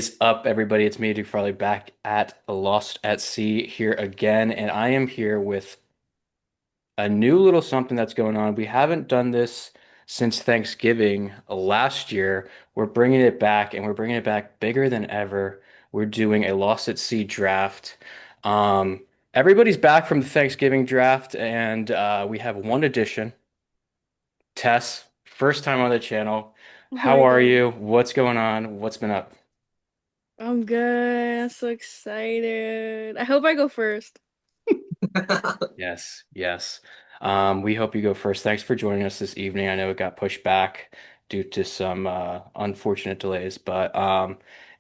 Is up, everybody? It's me, Duke Farley, back at Lost at Sea here again, and I am here with a new little something that's going on. We haven't done this since Thanksgiving last year. We're bringing it back, and we're bringing it back bigger than ever. We're doing a Lost at Sea draft. Um, Everybody's back from the Thanksgiving draft, and we have one addition. Tess, first time on the channel. How Hi are guys. you? What's going on? What's been up? I'm good. I'm so excited. I hope I go first. Yes, yes. We hope you go first. Thanks for joining us this evening. I know it got pushed back due to some unfortunate delays, but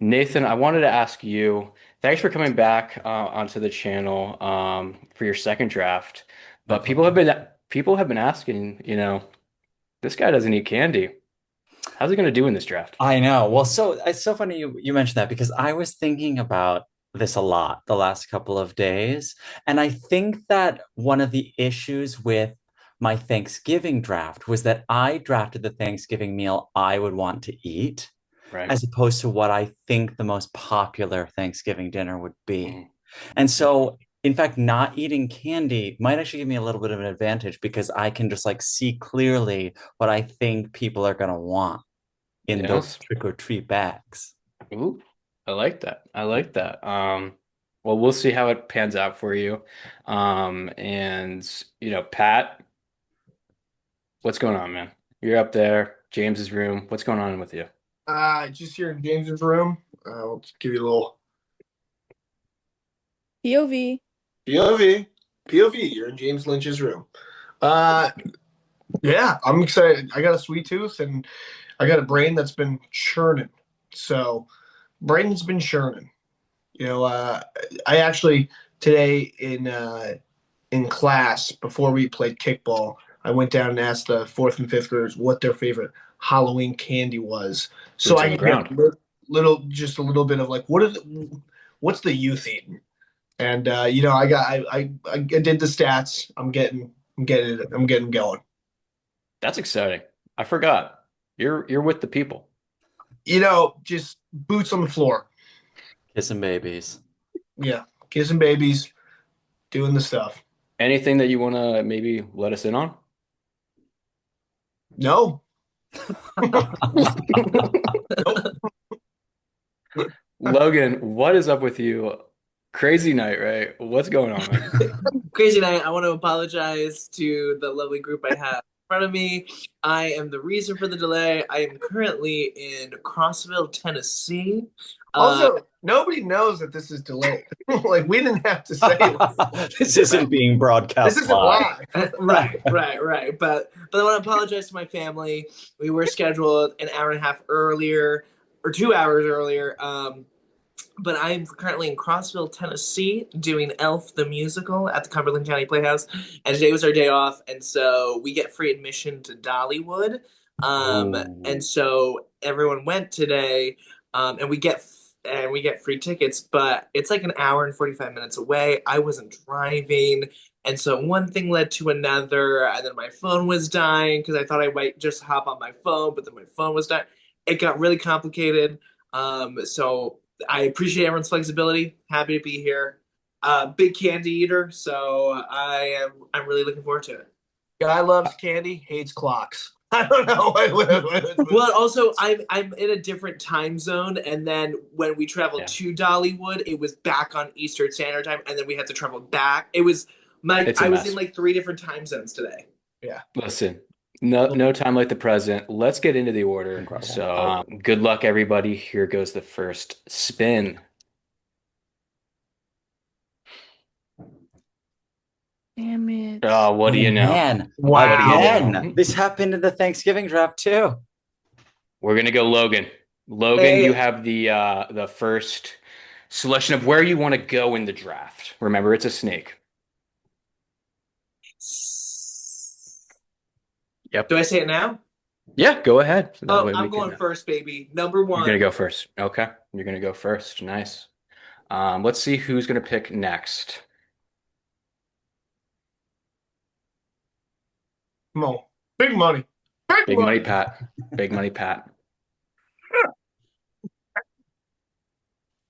Nathan, I wanted to ask you, thanks for coming back onto the channel for your second draft. My But pleasure. people have been asking, this guy doesn't eat candy. How's he going to do in this draft? I know. Well, so it's so funny you mentioned that because I was thinking about this a lot the last couple of days. And I think that one of the issues with my Thanksgiving draft was that I drafted the Thanksgiving meal I would want to eat Right. as opposed to what I think the most popular Thanksgiving dinner would be. Mhm. And so, in fact, not eating candy might actually give me a little bit of an advantage because I can just like see clearly what I think people are going to want in those Yes. trick or treat bags. Ooh, I like that. I like that. Well, we'll see how it pans out for you. And Pat, what's going on, man? You're up there, James's room. What's going on with you? Just here in James's room. I'll just give you a little POV. POV. POV. You're in James Lynch's room. Uh, yeah, I'm excited. I got a sweet tooth and I got a brain that's been churning. So, brain's been churning. I actually today in class before we played kickball, I went down and asked the fourth and fifth graders what their favorite Halloween candy was, so Boots I on the could get ground. just a little bit of like what's the youth eating? And I did the stats. I'm getting going. That's exciting. I forgot. You're with the people. Just boots on the floor. Kissing babies. Yeah, kissing babies, doing the stuff. Anything that you want to maybe let us in on? No, nope. Logan, what is up with you? Crazy night, right? What's going on, man? Crazy night. I want to apologize to the lovely group I have in front of me. I am the reason for the delay. I am currently in Crossville, Tennessee. Uh, Also, nobody knows that this is delayed. Like we didn't have to say it. This isn't being This broadcast isn't live. live. right. But I want to apologize to my family. We were scheduled an hour and a half earlier, or 2 hours earlier. But I'm currently in Crossville, Tennessee, doing Elf the musical at the Cumberland County Playhouse, and today was our day off, and so we get free admission to Dollywood, and Ooh. so everyone went today, and we get free tickets, but it's like an hour and 45 minutes away. I wasn't driving, and so one thing led to another, and then my phone was dying because I thought I might just hop on my phone, but then my phone was dying. It got really complicated. So I appreciate everyone's flexibility. Happy to be here. Big candy eater, so I'm really looking forward to it. Guy loves candy, hates clocks. I don't know. Well, also I'm in a different time zone, and then when we traveled Yeah, to Dollywood, it was back on Eastern Standard Time, and then we had to travel back. it's a I was in mess. like three different time zones today. Yeah. Listen, no time like the present. Let's get into the order. Incredible. So, good luck, everybody. Here goes the first spin. Damn it. Oh, what do Oh you know? man, What do you Wow. again. know? This happened in the Thanksgiving draft too. We're gonna go Logan. Logan, you Hey, have the first selection of where you want to go in the draft. Remember, it's a snake. do Yep. I say it now? Yeah, go ahead. So that Oh, way we I'm can. going first, baby. Number You're gonna one. go first. Okay. You're gonna go first. Nice. Let's see who's gonna pick next. Come on. Big money. Big Big money, money. Pat. Big money, Pat.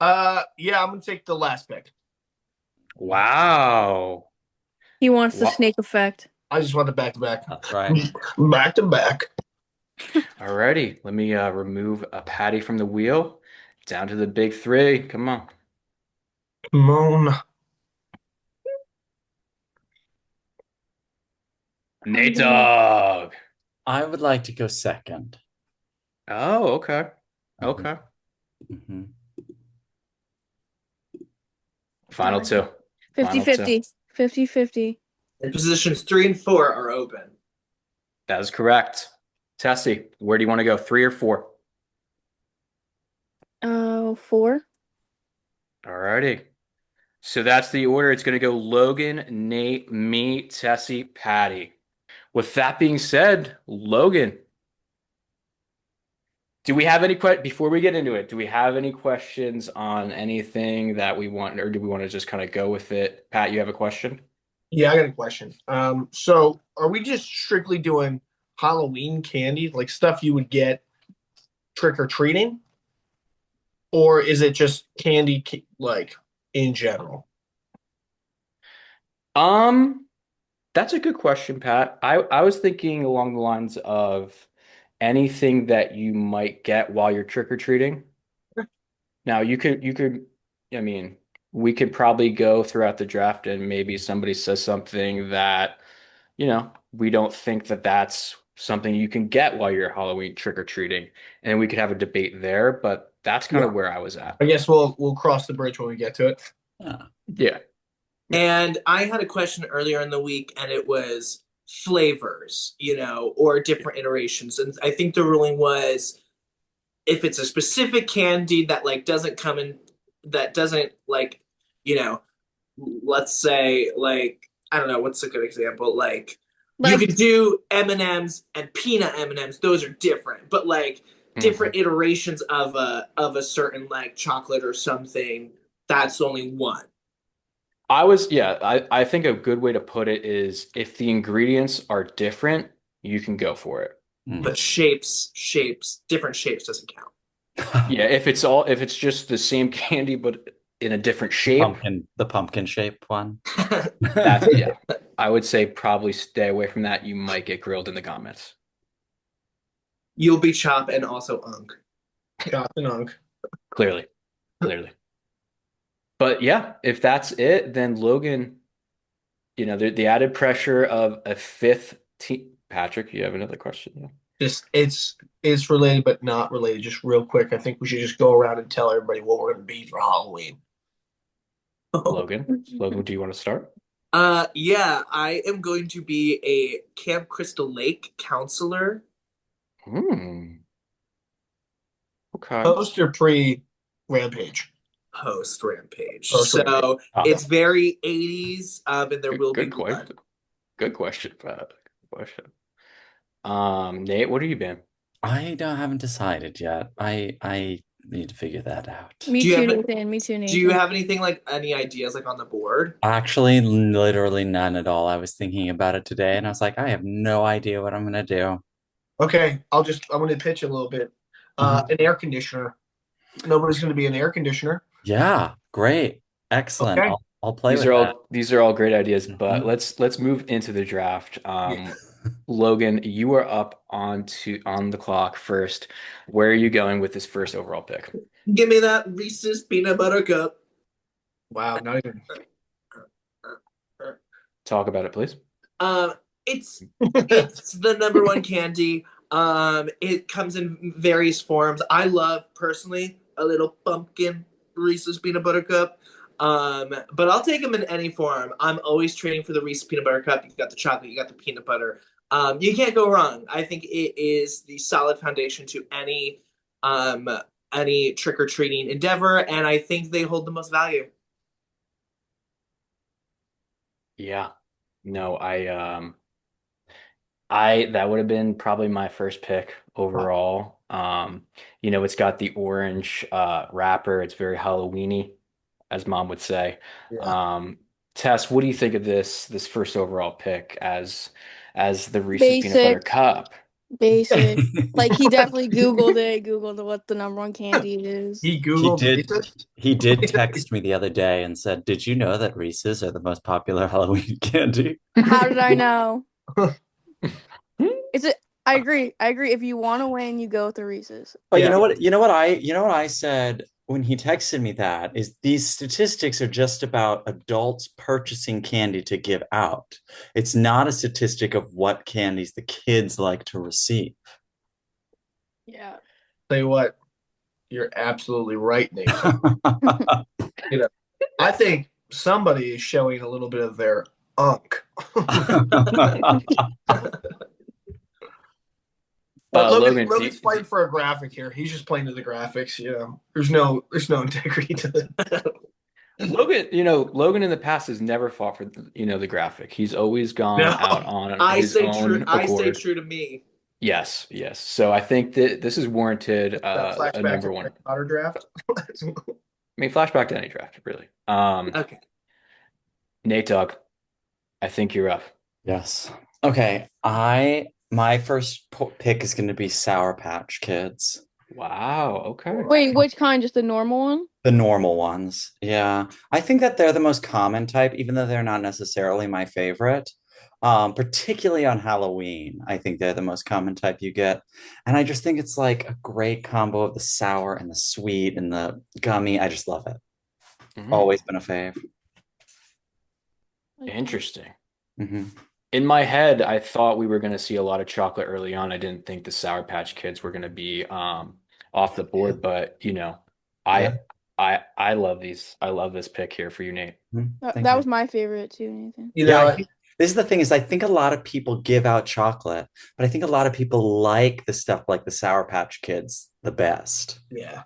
Yeah, I'm gonna take the last pick. Wow. He wants the Wow. snake effect. I just want the back to back. That's right. Back to back. Alrighty. Let me remove a patty from the wheel. Down to the big three. Come on. Come on. I'm Nate gonna Dogg. I would like to go second. Oh, okay. Mhm, Okay. mhm. Final two. Final two. 50-50. 50-50. And positions 3 and 4 are open. That is correct. Tessie, where do you want to go? 3 or 4? 4. Alrighty. So that's the order. It's going to go Logan, Nate, me, Tessie, Patty. With that being said, Logan, do we have any before we get into it? Do we have any questions on anything that we want, or do we want to just kind of go with it? Pat, you have a question? Yeah, I got a question. So are we just strictly doing Halloween candy, like stuff you would get trick or treating, or is it just candy, like in general? Um, that's a good question, Pat. I was thinking along the lines of anything that you might get while you're trick or treating. Now you could I mean, we could probably go throughout the draft and maybe somebody says something that, we don't think that that's something you can get while you're Halloween trick or treating, and we could have a debate there, but that's kind Yeah, of where I was at. I guess we'll cross the bridge when we get to it. Yeah. Yeah. And I had a question earlier in the week, and it was flavors, or different iterations. And I think the ruling was if it's a specific candy that like doesn't come in, that doesn't like, you know, let's say like I don't know what's a good example. Like you Like, could do M&Ms and peanut M&Ms; those are different. But like Mhm. different iterations of a certain like chocolate or something, that's only one. Yeah, I think a good way to put it is if the ingredients are different, you can go for it. Mm. But shapes, different shapes doesn't count. Yeah, if it's just the same candy but in a different The shape, pumpkin shape one. that's yeah. I would say probably stay away from that. You might get grilled in the comments. You'll be Chop and also Unk. Got the nunk. Clearly. Clearly. But yeah, if that's it, then Logan, the added pressure of a fifth team. Patrick, you have another question? Yeah. Just it's related but not related. Just real quick, I think we should just go around and tell everybody what we're gonna be for Halloween. Logan. Logan, do you want to start? Yeah, I am going to be a Camp Crystal Lake counselor. Hmm. Okay. Post or pre Rampage? Post Rampage. Post Rampage. So Ah, it's very 80s, and there will be Good blood. question. Good question, Pat. Good question. Nate, what are you been? haven't decided yet. I need to figure that out. me Do you too, have Nathan. Me too, do you Nathan. have anything like any ideas like on the board? Actually, literally none at all. I was thinking about it today and I was like, I have no idea what I'm gonna do. Okay, I'm gonna pitch a little bit. Uh-huh. An air conditioner. Nobody's gonna be an air conditioner. Yeah, great. Excellent. Okay. I'll play These with are that. all great ideas, but Mhm. let's move into the draft. Yeah. Logan, you are up on the clock first. Where are you going with this first overall pick? Give me that Reese's peanut butter cup. Wow, not even. Talk about it, please. Um, it's it's the number one candy. It comes in various forms. I love personally a little pumpkin Reese's peanut butter cup. But I'll take them in any form. I'm always trading for the Reese's peanut butter cup. You got the chocolate, you got the peanut butter. You can't go wrong. I think it is the solid foundation to um any trick or treating endeavor, and I think they hold the most value. Yeah. No, I that would have been probably my first pick Wow. overall. It's got the orange wrapper. It's very Halloweeny, as mom would say. Yeah. Um, Tess, what do you think of this first overall pick as the Reese's peanut butter Basic. cup? Basic. Like he definitely Googled what the number one candy is. He He Googled did Reese's. he did text me the other day and said, "Did you know that Reese's are the most popular Halloween candy?" How did I know? Is it? I agree. I agree. If you want to win, you go with the Reese's. But Yeah. you know what I said when he texted me that is these statistics are just about adults purchasing candy to give out. It's not a statistic of what candies the kids like to receive. Yeah. Tell you what, you're absolutely right, Nathan. You know, I think somebody is showing a little bit of their unk. But Logan, Logan's fighting for a graphic here. He's just playing to the graphics. There's no integrity to it. Logan, Logan in the past has never fought for, the graphic. He's always gone No, out on I his stay true. own I stay accord. true to me. Yes, yes. So I think that this is warranted that a flashback to number the one. Harry Potter draft. I mean, flashback to any draft, really. Okay. Nate Dogg, I think you're up. Yes. Okay. My first pick is going to be Sour Patch Kids. Wow. Okay. Wait, which kind? Just the normal one? The normal ones. Yeah. I think that they're the most common type, even though they're not necessarily my favorite. Particularly on Halloween, I think they're the most common type you get. And I just think it's like a great combo of the sour and the sweet and the gummy. I just love it. Mhm. Always been a fave. Interesting. Hmm. In my head, I thought we were going to see a lot of chocolate early on. I didn't think the Sour Patch Kids were going to be off the board, but Yeah. I I love these. I love this pick here for you, Nate. Thank That you. was my favorite too, Nathan. You Yeah, I know, think this is the thing is I think a lot of people give out chocolate, but I think a lot of people like the stuff like the Sour Patch Kids the best. yeah.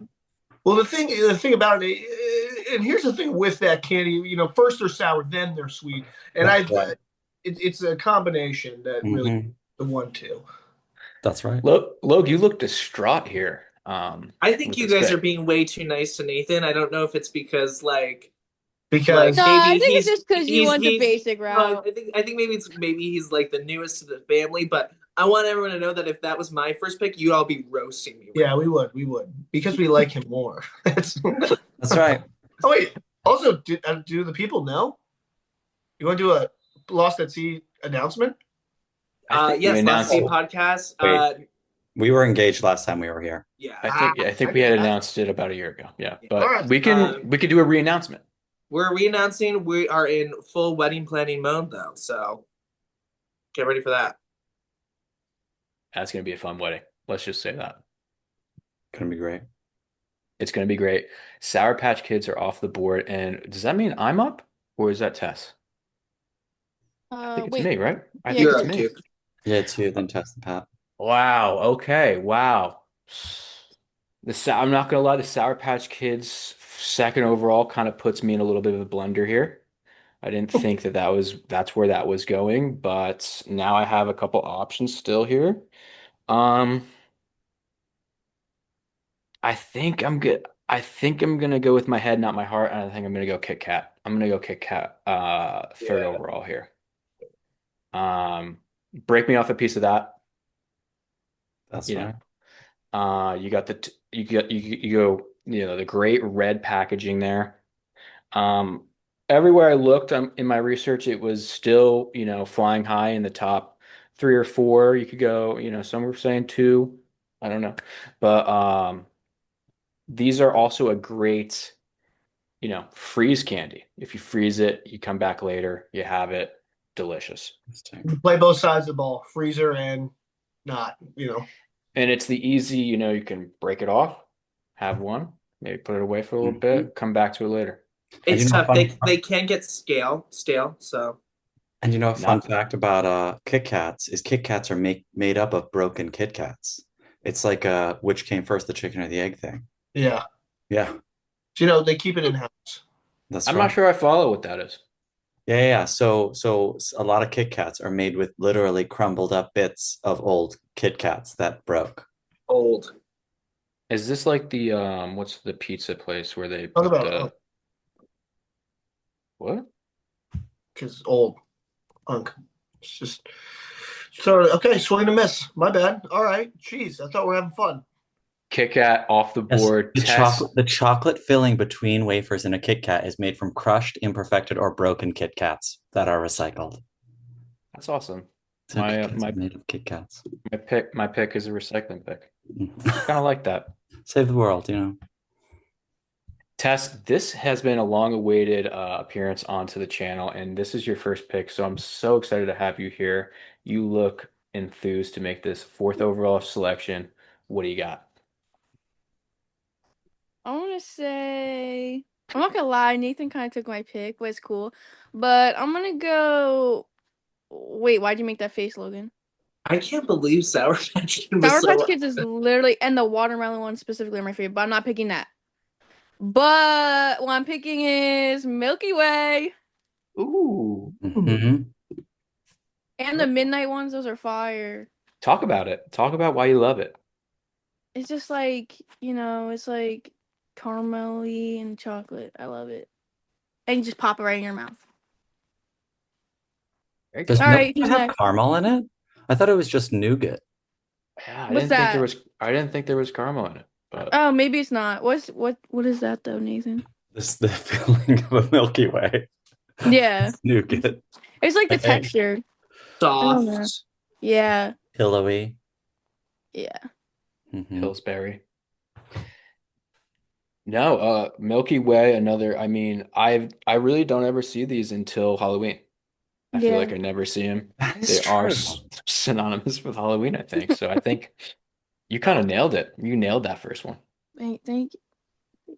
Well, the thing about it, and here's the thing with that candy. First they're sour, then they're sweet, and That's right. it's a combination that really Hmm. the one two. That's right. Logue, you look distraught here I think with you this guys are pick. being way too nice to Nathan. I don't know if it's because like Because No, I maybe think it's just because you went the he's basic no, route. I think maybe he's like the newest to the family, but I want everyone to know that if that was my first pick, you'd all be roasting me right yeah, we would because we like him more. Oh That's right. wait, also, do the people know? You want to do a Lost at Sea announcement? I think we Yes, last announced scene Oh, podcast. wait. We were engaged last time we were here. Yeah. I think I we had did that. announced it about a year ago. Yeah, All but right. we could do a re-announcement. We're re-announcing we are in full wedding planning mode though, so get ready for that. That's going to be a fun wedding. Let's just say that. Gonna be great. It's going to be great. Sour Patch Kids are off the board, and does that mean I'm up, or is that Tess? I think it's Wait, me, right? I yeah, think You're it's up, me. Duke. Yeah, it's you, then Test the Pat. Wow. Okay. Wow. I'm not gonna lie, the Sour Patch Kids second overall kind of puts me in a little bit of a blunder here. I didn't think that's where that was going, but now I have a couple options still here. Um, I think I'm good. I think I'm gonna go with my head, not my heart, and I think I'm gonna go Kit Kat. I'm gonna go Kit Kat, third Yeah, overall here. Break me off a piece of that, That's you know. right. You got you go, the great red packaging there. Um, Everywhere I looked in my research, it was still, flying high in the top three or four. You could go, some were saying two. I don't know. But these are also a great, freeze candy. If you freeze it, you come back later, you have it, delicious. you play both sides of the ball, freezer and not. And it's the easy, you can break it off, have one, maybe put it away for a little Mhm. bit, come back to it later. And It's tough. They can get stale, so a fun Not fact about Kit Kats is Kit Kats are made up of broken Kit Kats. It's like which came first, the chicken or the egg thing. Yeah. Yeah, So, they keep it in house. that's I'm not right. sure I follow what that is. Yeah, yeah. Yeah. So a lot of Kit Kats are made with literally crumbled up bits of old Kit Kats that broke. old. Is this like the what's the pizza place where they Talk put about the what? because old unk. It's just So okay, swing and a miss. My bad. All right. Jeez, I thought we were having fun. Kit Kat off the Yes, board. the Tess, chocolate filling between wafers in a Kit Kat is made from crushed, imperfected, or broken Kit Kats that are recycled. that's awesome. So My Kit uh, Kats are my made of Kit Kats. my pick is a recycling pick. Kind of like that. Save the world, you know. Tess, this has been a long-awaited appearance onto the channel, and this is your first pick, so I'm so excited to have you here. You look enthused to make this fourth overall selection. What do you got? I want to say, I'm not gonna lie, Nathan kind of took my pick, but it's cool. But I'm gonna go. Wait, why'd you make that face, Logan? I can't believe Sour Patch Kid was Sour Patch so. Kids is literally, and the watermelon one specifically are my favorite, but I'm not picking that. But what I'm picking is Milky Way Ooh. Mhm. and the midnight ones. Those are fire. Talk about it. Talk about why you love it. It's just like, it's like caramelly and chocolate. I love it. And you just pop it right in your mouth. Very Does good. All milk right, who's have next? caramel in it? I thought it was just nougat. Yeah, What's that? I didn't think there was caramel in it, but Oh, maybe it's not. What is that though, Nathan? This is the filling of a Milky Way. Yeah. It's nougat. It's like the Egg. texture. I don't know. Soft. Yeah. Pillowy. Yeah. Mhm. Pillsbury. No, Milky Way, another. I mean, I really don't ever see these until Halloween. I feel Yeah. like I never see them. That is They are true. synonymous with Halloween, I think. So I think you kind of nailed it. You nailed that first one. Thank you.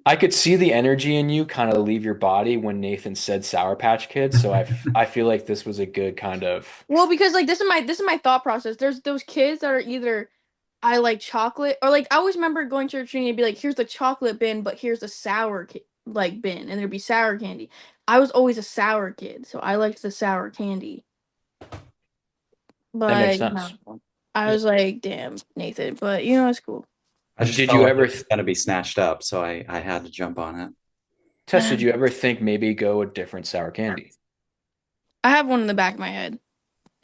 I could see the energy in you kind of leave your body when Nathan said Sour Patch Kids. So I feel like this was a good kind of. Well, because like this is my thought process. There's those kids that are either I like chocolate or like I always remember going to a tree and be like, here's the chocolate bin, but here's the sour like bin, and there'd be sour candy. I was always a sour kid, so I liked the sour candy. That makes But sense. I was like, damn, Nathan. But it's cool. I just Did felt you like ever, it was going to be snatched up, so I had to jump on it. Tess, did you ever think maybe go a different sour candy? I have one in the back of my head,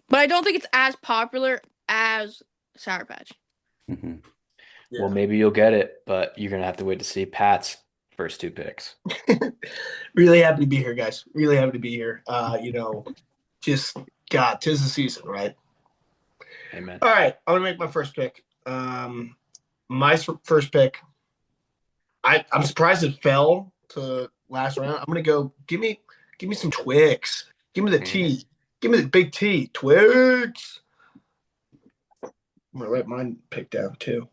but I don't think it's as popular as Sour Patch. Hmm. Well, Yeah. maybe you'll get it, but you're gonna have to wait to see Pat's first two picks. Really happy to be here, guys. Really happy to be here. Just God, 'tis the season, right? Amen. All right, I'm gonna make my first pick. My first pick. I'm surprised it fell to last round. I'm gonna go. Give me some Twix. Give me the T. Give me the big T. Twix. I'm gonna write mine pick down too.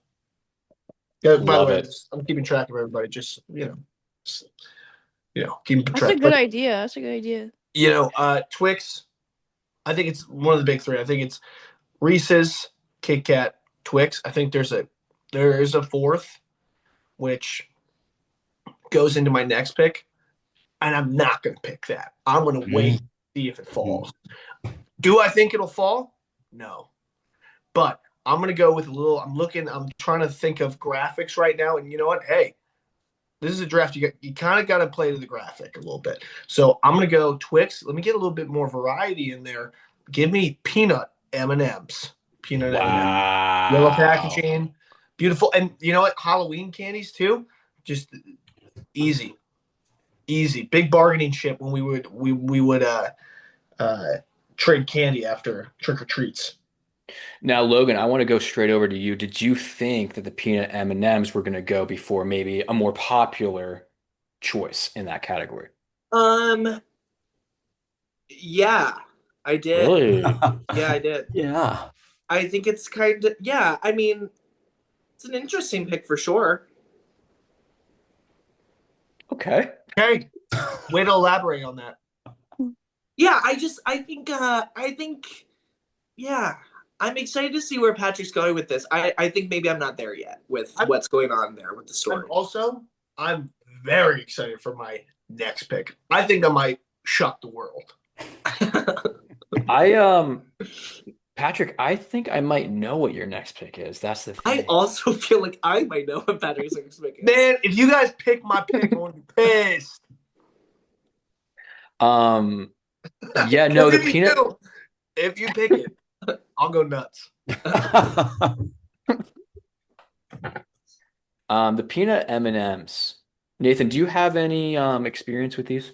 Yeah. By the Love way, it. I'm keeping track of everybody. Just keeping That's track. a good idea. That's a good idea. Twix. I think it's one of the big three. I think it's Reese's, Kit Kat, Twix. I think there is a fourth, which goes into my next pick, and I'm not going to pick that. I'm going to wait, see if it falls. Do I think it'll fall? No, but I'm going to go with a little. I'm trying to think of graphics right now, and you know what? Hey, this is a draft. You kind of got to play to the graphic a little bit. So I'm going to go Twix. Let me get a little bit more variety in there. Give me peanut M&Ms. Peanut M&Ms. Yellow Wow. packaging, beautiful, and you know what? Halloween candies too, just easy, big bargaining chip when we would trade candy after trick or treats. Now, Logan, I want to go straight over to you. Did you think that the peanut M&Ms were going to go before maybe a more popular choice in that category? Yeah, I did. Really? Yeah, I did. Yeah. I think it's kind of, yeah, I mean, it's an interesting pick for sure. Okay. Okay, way to elaborate on that. Yeah, I think, yeah, I'm excited to see where Patrick's going with this. I think maybe I'm not there yet with what's going on there with the story. I'm very excited for my next pick. I think I might shock the world. Patrick, I think I might know what your next pick is. That's the I thing. also feel like I might know what Patrick's next pick is. Man, if you guys pick my pick, I'm gonna be pissed. Yeah, no, the If you peanut. do, if you pick it, I'll go nuts. The peanut M&Ms. Nathan, do you have any experience with these?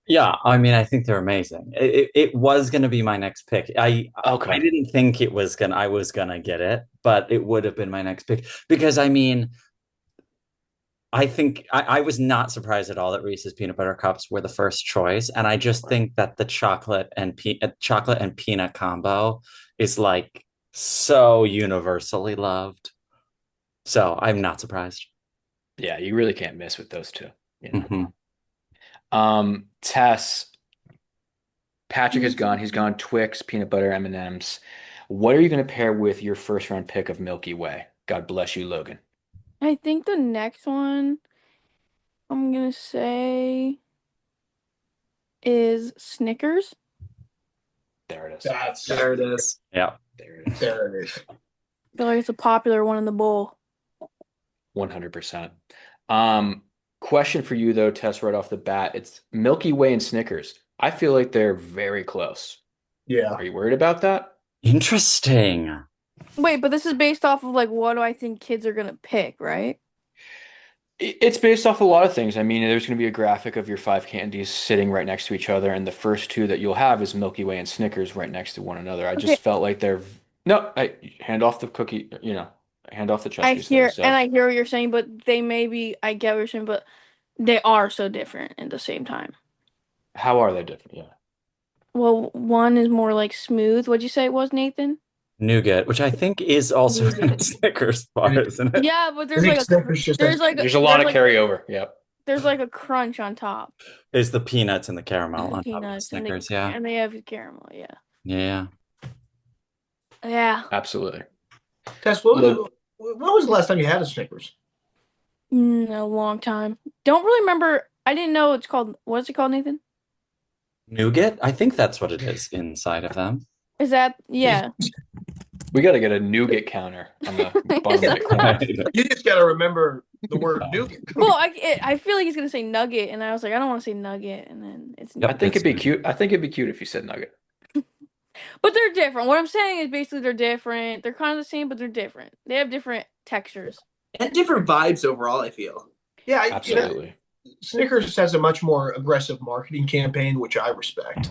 Yeah, I mean, I think they're amazing. It was going to be my next pick. I Okay. didn't think I was gonna get it, but it would have been my next pick because I mean, I think I was not surprised at all that Reese's peanut butter cups were the first choice, and I just think that the chocolate and peanut combo is like so universally loved. So I'm not surprised. Yeah, you really can't miss with those two, you know. Hmm. Tess, Patrick has gone. He's gone Twix, peanut butter M&Ms. What are you going to pair with your first round pick of Milky Way? God bless you, Logan. I think the next one I'm gonna say is Snickers. There it is. That's There it is. Yeah. There it is. there it is. I feel like it's a popular one in the bowl. 100%. Um, Question for you though, Tess, right off the bat. It's Milky Way and Snickers. I feel like they're very close. Yeah. Are you worried about that? Interesting. Wait, but this is based off of like what do I think kids are gonna pick, right? It's based off a lot of things. I mean, there's going to be a graphic of your five candies sitting right next to each other, and the first two that you'll have is Milky Way and Snickers right next to one another. I Okay, just felt like they're no, hand off the cookie, hand off the chess I piece there. hear and So I hear what you're saying, but they may be I get what you're saying, but they are so different at the same time. how are they different? Yeah. Well, one is more like smooth. What'd you say it was, Nathan? Nougat, which I think is also in the Nougat. Snickers bar, isn't it? Yeah, but I think Snickers just has There's a lot of carryover. Yep. there's like a crunch on top. Is the peanuts and the caramel And the on top of the peanuts Snickers. Yeah. and they have caramel, yeah. Yeah. Yeah. Absolutely. Tess, Look, when was the last time you had a Snickers? A long time. Don't really remember. I didn't know it's called. What's it called, Nathan? Nougat? I think that's what it is inside of them. Is that yeah? we got to get a nougat counter on the bottom right corner. You just got to remember the word nougat. Well, I feel like he's gonna say nugget, and I was like, I don't want to say nugget, and then it's Yep. I think it'd be cute. I think it'd be cute if you said nugget. but they're different. What I'm saying is basically they're different. They're kind of the same, but they're different. They have different textures. And different vibes overall, I feel. Yeah, Absolutely. Snickers has a much more aggressive marketing campaign, which I respect.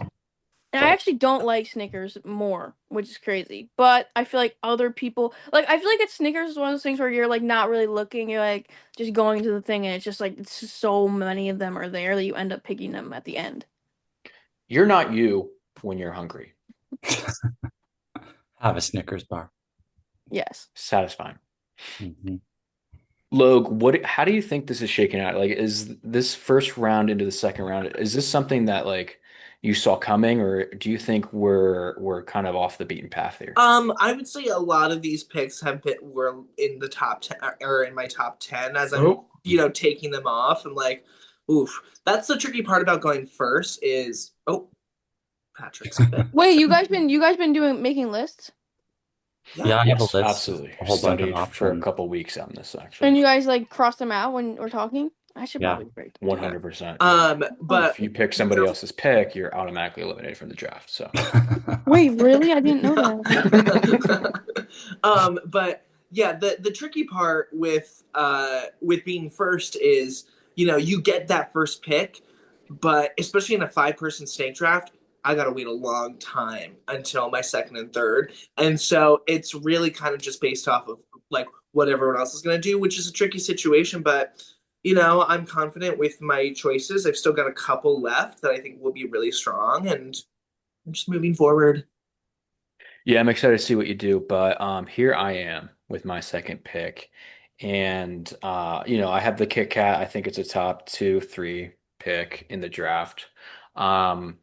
And I actually don't like Snickers more, which is crazy. But I feel like other people like I feel like it's Snickers is one of those things where you're like not really looking, you're like just going to the thing and it's just like it's just so many of them are there that you end up picking them at the end. You're not you when you're hungry. Have a Snickers bar. Yes. Satisfying. Mhm. Logue, how do you think this is shaking out? Like, is this first round into the second round, is this something that like you saw coming, or do you think we're kind of off the beaten path here? I would say a lot of these picks were in the top 10 or in my top 10 as I'm, Oh, taking them off. I'm like, oof. That's the tricky part about going first is Patrick's pick. Wait, you guys been doing making lists? Yeah, I have a Yes, list, absolutely. a whole bunch of Studied for a options. couple weeks on this, And you actually. guys like cross them out when we're talking? I should Yeah. probably break them. 100%. Yeah. But If you pick somebody else's pick, you're automatically eliminated from the draft. So, Wait, really? I didn't know that. but yeah, the tricky part with being first is, you get that first pick, but especially in a 5-person snake draft, I gotta wait a long time until my second and third. And so it's really kind of just based off of like what everyone else is gonna do, which is a tricky situation, but I'm confident with my choices. I've still got a couple left that I think will be really strong, and I'm just moving forward. yeah, I'm excited to see what you do. But here I am with my second pick, and I have the Kit Kat. I think it's a top two, three pick in the draft. Um,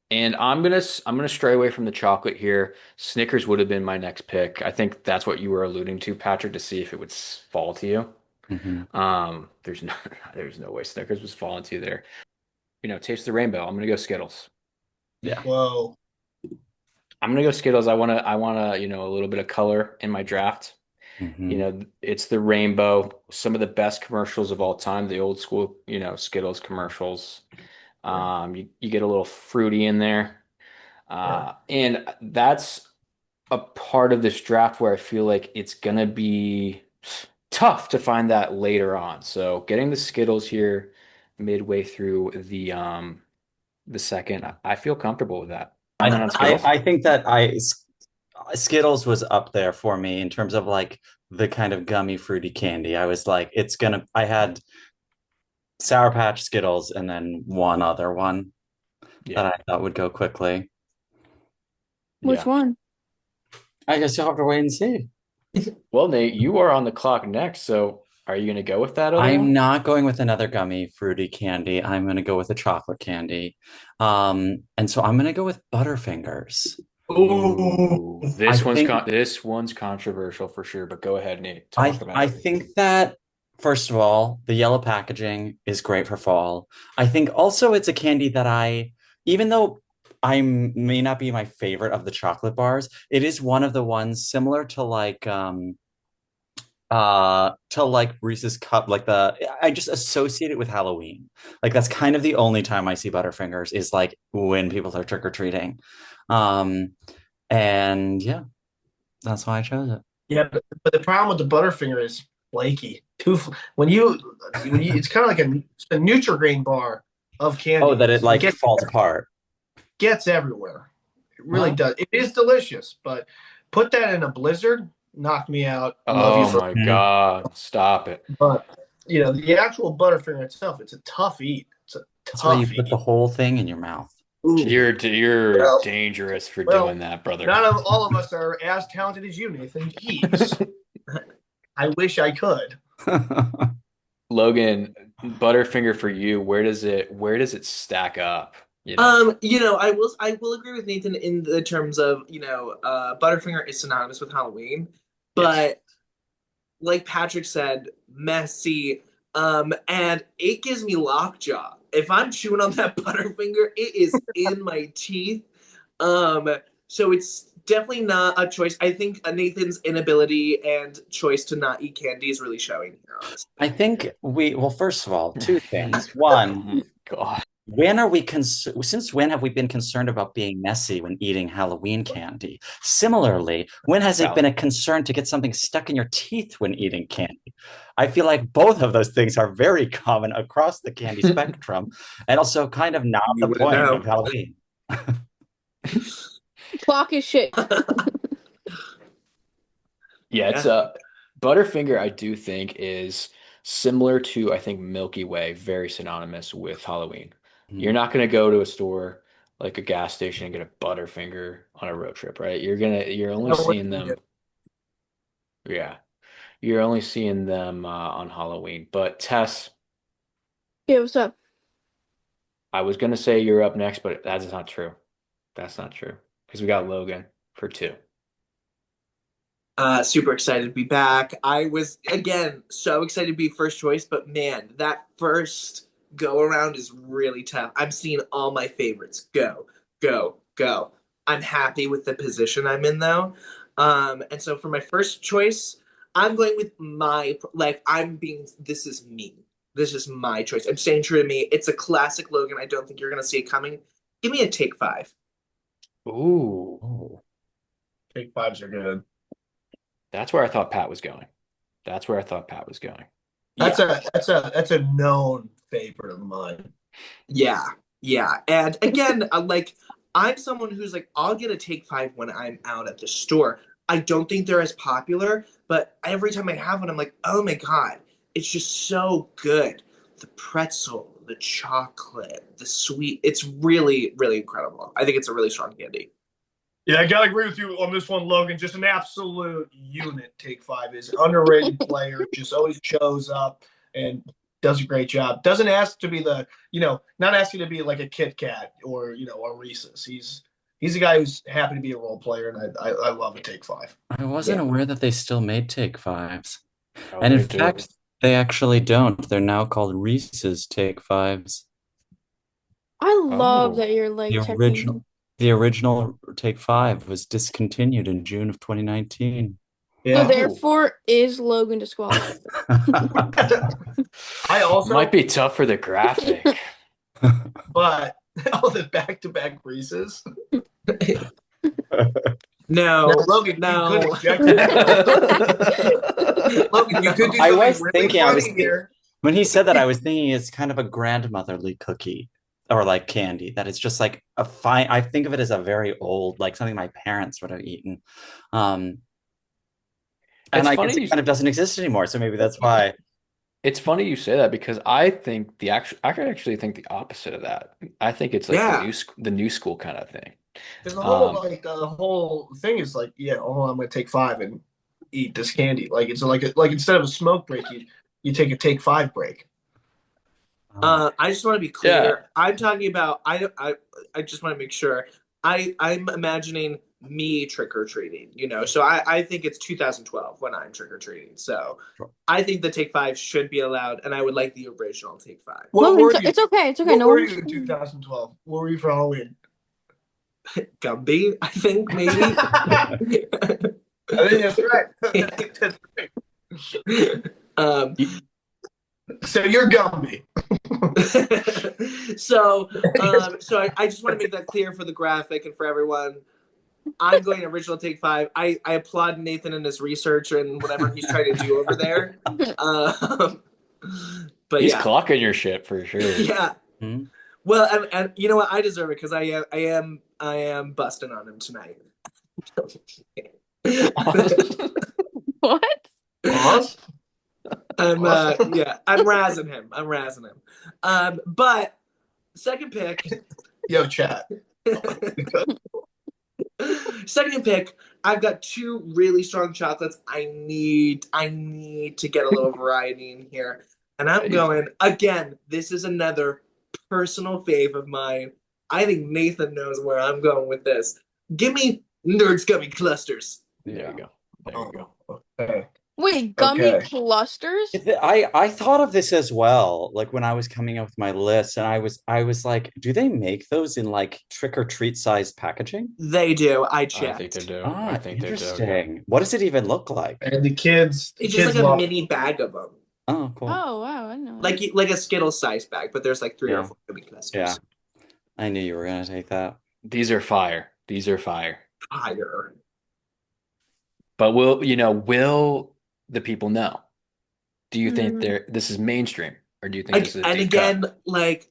And I'm gonna stray away from the chocolate here. Snickers would have been my next pick. I think that's what you were alluding to, Patrick, to see if it would fall to you. Mhm. There's no there's no way Snickers was falling to you there. Taste the rainbow. I'm gonna go Skittles. Yeah. whoa. I'm gonna go Skittles. I wanna, a little bit of color in my draft. Mhm. It's the rainbow, some of the best commercials of all time, the old school, Skittles commercials. You get a little fruity in there. Yeah. And that's a part of this draft where I feel like it's gonna be tough to find that later on. So getting the Skittles here midway through the second, I feel comfortable with that. You in on Skittles? I think that Skittles was up there for me in terms of like the kind of gummy fruity candy. I was like, I had Sour Patch Skittles and then one other one that Yeah. I thought would go quickly. Which Yeah. one? I guess you'll have to wait and see. Well, Nate, you are on the clock next, so are you gonna go with that other I'm one? not going with another gummy fruity candy. I'm going to go with a chocolate candy. And so I'm going to go with Butterfingers. Ooh. Ooh, I think this one's controversial for sure, but go ahead, Nate. Talk about I it. think that first of all, the yellow packaging is great for fall. I think also it's a candy that even though may not be my favorite of the chocolate bars, it is one of the ones similar to like Reese's cup, like I just associate it with Halloween. Like that's kind of the only time I see Butterfingers is like when people are trick-or-treating. Um, and yeah, that's why I chose it. Yeah, but the problem with the Butterfinger is flaky. When you, it's kind of like a Nutri-Grain bar of Oh, that it candies. It like falls apart. gets everywhere. It really Huh? does. It is delicious, but put that in a blizzard, knock me out. Love you Oh for, my Mhm. God, stop it. but the actual Butterfinger itself, it's a tough eat. It's a That's why you tough put the eat. whole thing in your mouth. Ooh. You're Well, dangerous for well, doing that, brother. none of all of us are as talented as you, Nathan. Jeez. I wish I could. Logan, Butterfinger for you, where does it stack up? You know? I will agree with Nathan in the terms of, Butterfinger is synonymous with Halloween, Yes. but like Patrick said, messy. And it gives me lockjaw. If I'm chewing on that Butterfinger, it is in my teeth. Um, so it's definitely not a choice. I think Nathan's inability and choice to not eat candy is really showing here, I honestly. think well, first of all, two things. One, Oh my God. since when have we been concerned about being messy when eating Halloween candy? Similarly, when has it been Valid. a concern to get something stuck in your teeth when eating candy? I feel like both of those things are very common across the candy spectrum and also kind of not You the wouldn't point of know. Halloween. Clock is shit. Yeah, it's Yeah. Butterfinger, I do think is similar to, I think, Milky Way, very synonymous with Halloween. You're Mhm. not gonna go to a store like a gas station and get a Butterfinger on a road trip, right? You're only I seeing wouldn't eat them, it. yeah. You're only seeing them on Halloween. But Tess, Yeah, what's up? I was gonna say you're up next, but that's not true. That's not true. Because we got Logan for two. Super excited to be back. I was again so excited to be first choice, but man, that first go around is really tough. I'm seeing all my favorites go, go, go. I'm happy with the position I'm in though. And so for my first choice, I'm going with this is me. This is my choice. I'm staying true to me. It's a classic Logan. I don't think you're gonna see it coming. Give me a take five. Ooh, Oh. Take fives are good. that's where I thought Pat was going. That's where I thought Pat was going. Yeah. That's a known favorite of mine. Yeah, yeah. And again, I'm someone who's like, I'll get a take five when I'm out at the store. I don't think they're as popular, but every time I have one, I'm like, oh my God, it's just so good. The pretzel, the chocolate, the sweet. It's really, really incredible. I think it's a really strong candy. Yeah, I gotta agree with you on this one, Logan. Just an absolute unit. Take five is an underrated player. Just always shows up and does a great job. Doesn't ask to be not asking to be like a Kit Kat or a Reese's. He's a guy who's happy to be a role player, and I love a take five. I wasn't Yeah. aware that they still made Take Fives. Oh, And in they do. fact, they actually don't. They're now called Reese's Take Fives. I love Oh, that you're The like checking. original the original Take Five was discontinued in June of 2019. So Yeah. oh. therefore, is Logan disqualified? I Might also, be tough for the graphic. but all the back-to-back Reese's. Now, No, Logan, you could no. object to that. Logan, you could do I something was really thinking, I was funny think here. when he said that, I was thinking it's kind of a grandmotherly cookie or like candy that it's just like a fine. I think of it as a very old, like something my parents would have eaten. Um, and It's I guess funny it you kind of doesn't exist anymore. So maybe that's why. it's funny you say that because I think I could actually think the opposite of that. I think it's like Yeah. the new school kind of thing. Because the whole Um, the whole thing is like, yeah, oh, I'm gonna take five and eat this candy. Like it's like instead of a smoke break, you take five break. Oh, I just want to be yeah, clear. I'm talking about I just want to make sure. I'm imagining me trick or treating, So I think it's 2012 when I'm trick or treating. So sure. I think the Take Five should be allowed, and I would like the original Take Five. What Logan, were you? it's okay. It's okay. What No were one's. you in 2012? What were you for Halloween? Gumby, I think maybe. I think that's right. I think that's right. um, So you're Gumby. so I just want to make that clear for the graphic and for everyone. I'm going original Take Five. I applaud Nathan and his research and whatever he's trying to do over there. Um, but he's yeah, clocking your shit for sure. yeah. Hmm? Well, and you know what? I deserve it because I am busting on him tonight. What? Pause. Yeah, I'm razzing him. But second pick. Yo, chat. Second pick, I've got two really strong chocolates. I need to get a little variety in here. And I'm going again, this is another personal fave of mine. I think Nathan knows where I'm going with this. Give me Nerds Gummy Clusters. There you go. There you go. Okay. Wait, gummy Okay. clusters? I thought of this as well, like when I was coming up with my list, and I was like, do they make those in like trick or treat sized packaging? They do. I I think they checked. do. I Ah, think they do. Yeah. interesting. What does it even look like? And the It's just kids like a love. mini bag of them, Oh, cool. Oh wow, I know. like a Skittles size bag, but there's like three or Yeah, four gummy yeah. clusters. I knew you were gonna take that. These are fire. These are fire. Fire. But will the people know? Do you think Mm. this is mainstream, or do you think this is a And deep cut? again, like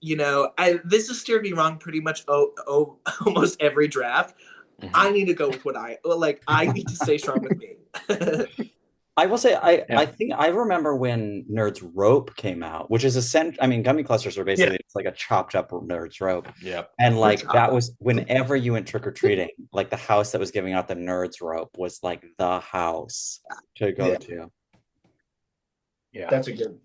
this has steered me wrong pretty much almost every draft. Mhm. I need to go with what I like. I need to stay strong with me. I will say I Yeah. think I remember when Nerds Rope came out, which is I mean, gummy clusters are Yeah. basically it's like a chopped up Nerds Rope. Yep. And Good like job. that was whenever you went trick or treating, like the house that was giving out the Nerds Rope was like the house to go Yeah. to. Yeah. That's a good.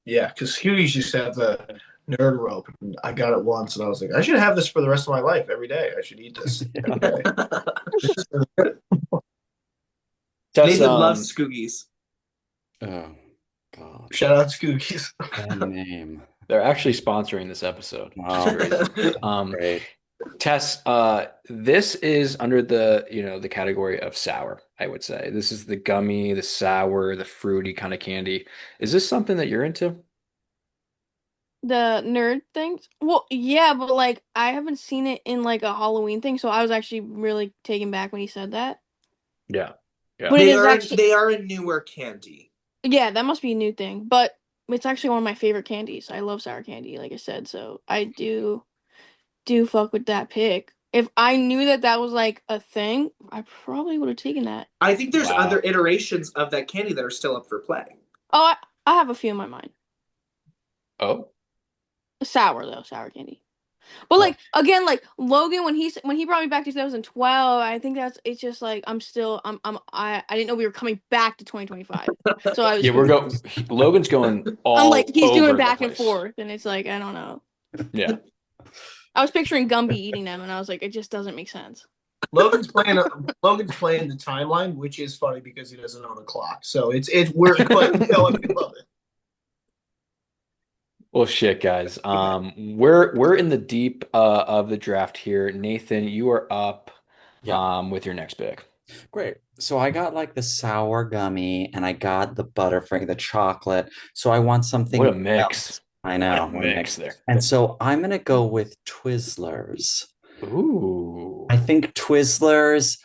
Yeah, because Huey's used to have the nerd rope, and I got it once, and I was like, I should have this for the rest of my life. Every day, I should eat this every day. Tess, Nathan loves Scoogies. Oh God. Shout out to Cookies. That name. they're actually sponsoring this episode, which Wow. is crazy. Great. Tess, this is under the category of sour, I would say. This is the gummy, the sour, the fruity kind of candy. Is this something that you're into? The nerd things? Well, yeah, but like I haven't seen it in like a Halloween thing, so I was actually really taken back when he said that. Yeah. Yeah. But it They is are actually they are a newer candy. yeah, that must be a new thing. But it's actually one of my favorite candies. I love sour candy, like I said, so I do fuck with that pick. If I knew that that was like a thing, I probably would have taken that. I think there's other Wow. iterations of that candy that are still up for play. Oh, I have a few in my mind. Oh, Sour though, sour candy. But like again, like Logan when he brought me back to 2012, I think it's just like I didn't know we were coming back to 2025. So I was yeah, Logan's going I'm all like he's over doing the back and place. forth, and it's like I don't know. Yeah. I was picturing Gumby eating them, and I was like, it just doesn't make sense. Logan's playing the timeline, which is funny because he doesn't own a clock. So it's we're but no, I love it. Well, shit, guys. We're in the deep of the draft here. Nathan, you are up Yeah. with your next pick. Great. So I got like the sour gummy and I got the Butterfinger, the chocolate. So I want something What a mix. else. I know. What a mix there. And so I'm gonna go with Twizzlers. Ooh. I think Twizzlers,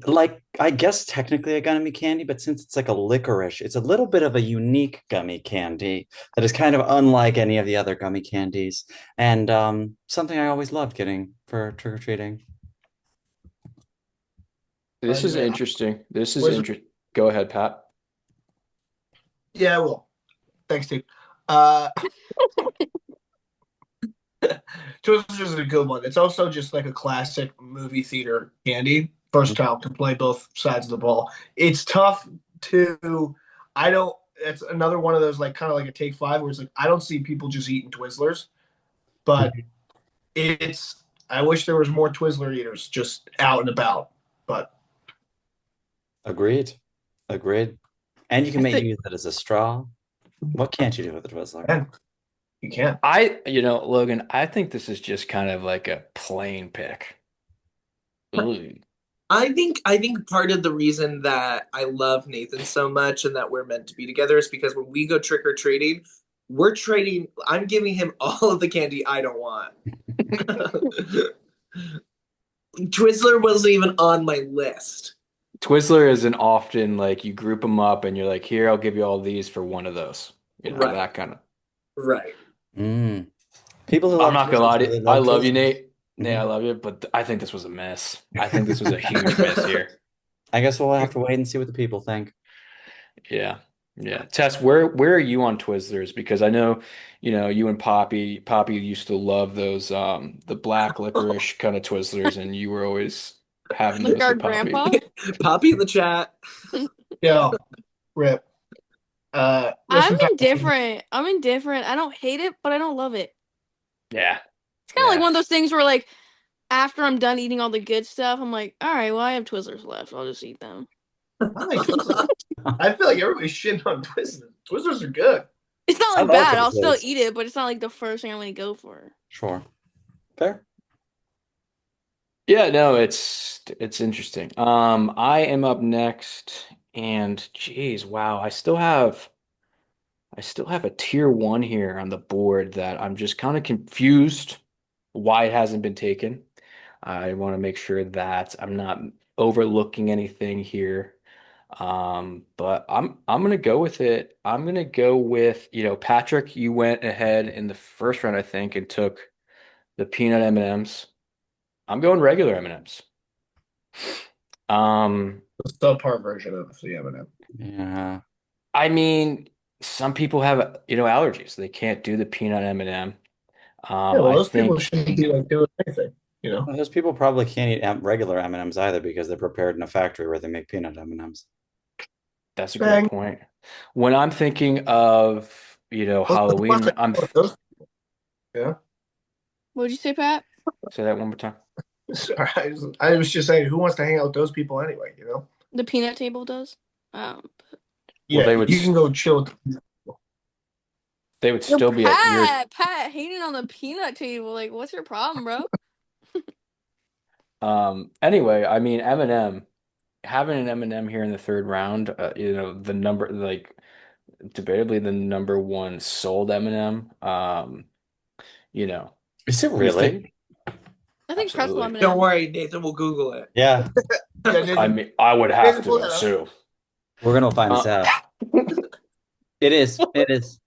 like I guess technically a gummy candy, but since it's like a licorice, it's a little bit of a unique gummy candy that is kind of unlike any of the other gummy candies, and something I always loved getting for trick-or-treating. This is Anyway, interesting. This is where's interesting. Go ahead, Pat. yeah, well, thanks, Steve. Uh, Twizzlers is a good one. It's also just like a classic movie theater candy. Versatile, can play both sides of the ball. It's tough to. I don't. It's another one of those like kind of like a take five where it's like I don't see people just eating Twizzlers, but it's. I wish there was more Twizzler eaters just out and about. But Agreed. Agreed. And you can I make think use it as a straw. What can't you do with a Twizzler? man, you can't. Logan, I think this is just kind of like a plain pick. Ooh. I think part of the reason that I love Nathan so much and that we're meant to be together is because when we go trick or treating, we're trading. I'm giving him all of the candy I don't want. Twizzler wasn't even on my list. Twizzler isn't often like you group them up and you're like, here, I'll give you all these for one of those. Right, That kind of. right. Mm. People who I'm love not gonna lie Twizzlers to you. really I love love you, Twizzlers. Nate. Nate, I Mhm. love you, but I think this was a miss. I think this was a huge miss here. I guess we'll have to wait and see what the people think. Yeah. Yeah. Tess, where are you on Twizzlers? Because I know, you and Poppy used to love those the black licorice kind of Twizzlers, and you were always having like those our with Poppy. grandpa. Poppy in the chat. Yo, rip. Rest I'm in power. indifferent. I'm indifferent. I don't hate it, but I don't love it. Yeah. It's kind of like Yeah. one of those things where, like, after I'm done eating all the good stuff, I'm like, all right, well, I have Twizzlers left. I'll just eat them. I like Twizzlers. I feel like everybody's shitting on Twizzlers. Twizzlers are good. It's not I like love bad. I'll still Twizzlers. eat it, but it's not like the first thing I'm gonna go for. Sure. Fair. Yeah, no, it's interesting. I am up next, and geez, wow, I still have a tier one here on the board that I'm just kind of confused why it hasn't been taken. I want to make sure that I'm not overlooking anything here. But I'm gonna go with it. I'm gonna go with, Patrick, you went ahead in the first round, I think, and took the peanut M&Ms. I'm going regular M&Ms. Um, The subpar version of the M&M. Yeah. I mean, some people have, allergies. They can't do the peanut M&M. Yeah, well, I those people think shouldn't be like doing anything, you know. Well, those people probably can't eat regular M&Ms either because they're prepared in a factory where they make peanut M&Ms. that's a great Bang. point. When I'm thinking of, Who wants Halloween, to hang out with those? Yeah. What'd you say, Pat? say that one more time. Sorry, I was just saying, who wants to hang out with those people anyway? You know. The peanut table does. Well, Yeah, you can go chill with the people. they would Yo, still be at your Pat hating on the peanut table. Like, what's your problem, bro? anyway, I mean M&M, having an M&M here in the third round, the number, like, debatably the number one sold M&M. You know, Is it we really? think I think pretzel absolutely. Don't M&M. worry, Nathan will Google it. Yeah, Yeah, I Nathan, mean, I would have Nathan, to pull that up. assume. we're gonna find this Uh, out. It is. It is.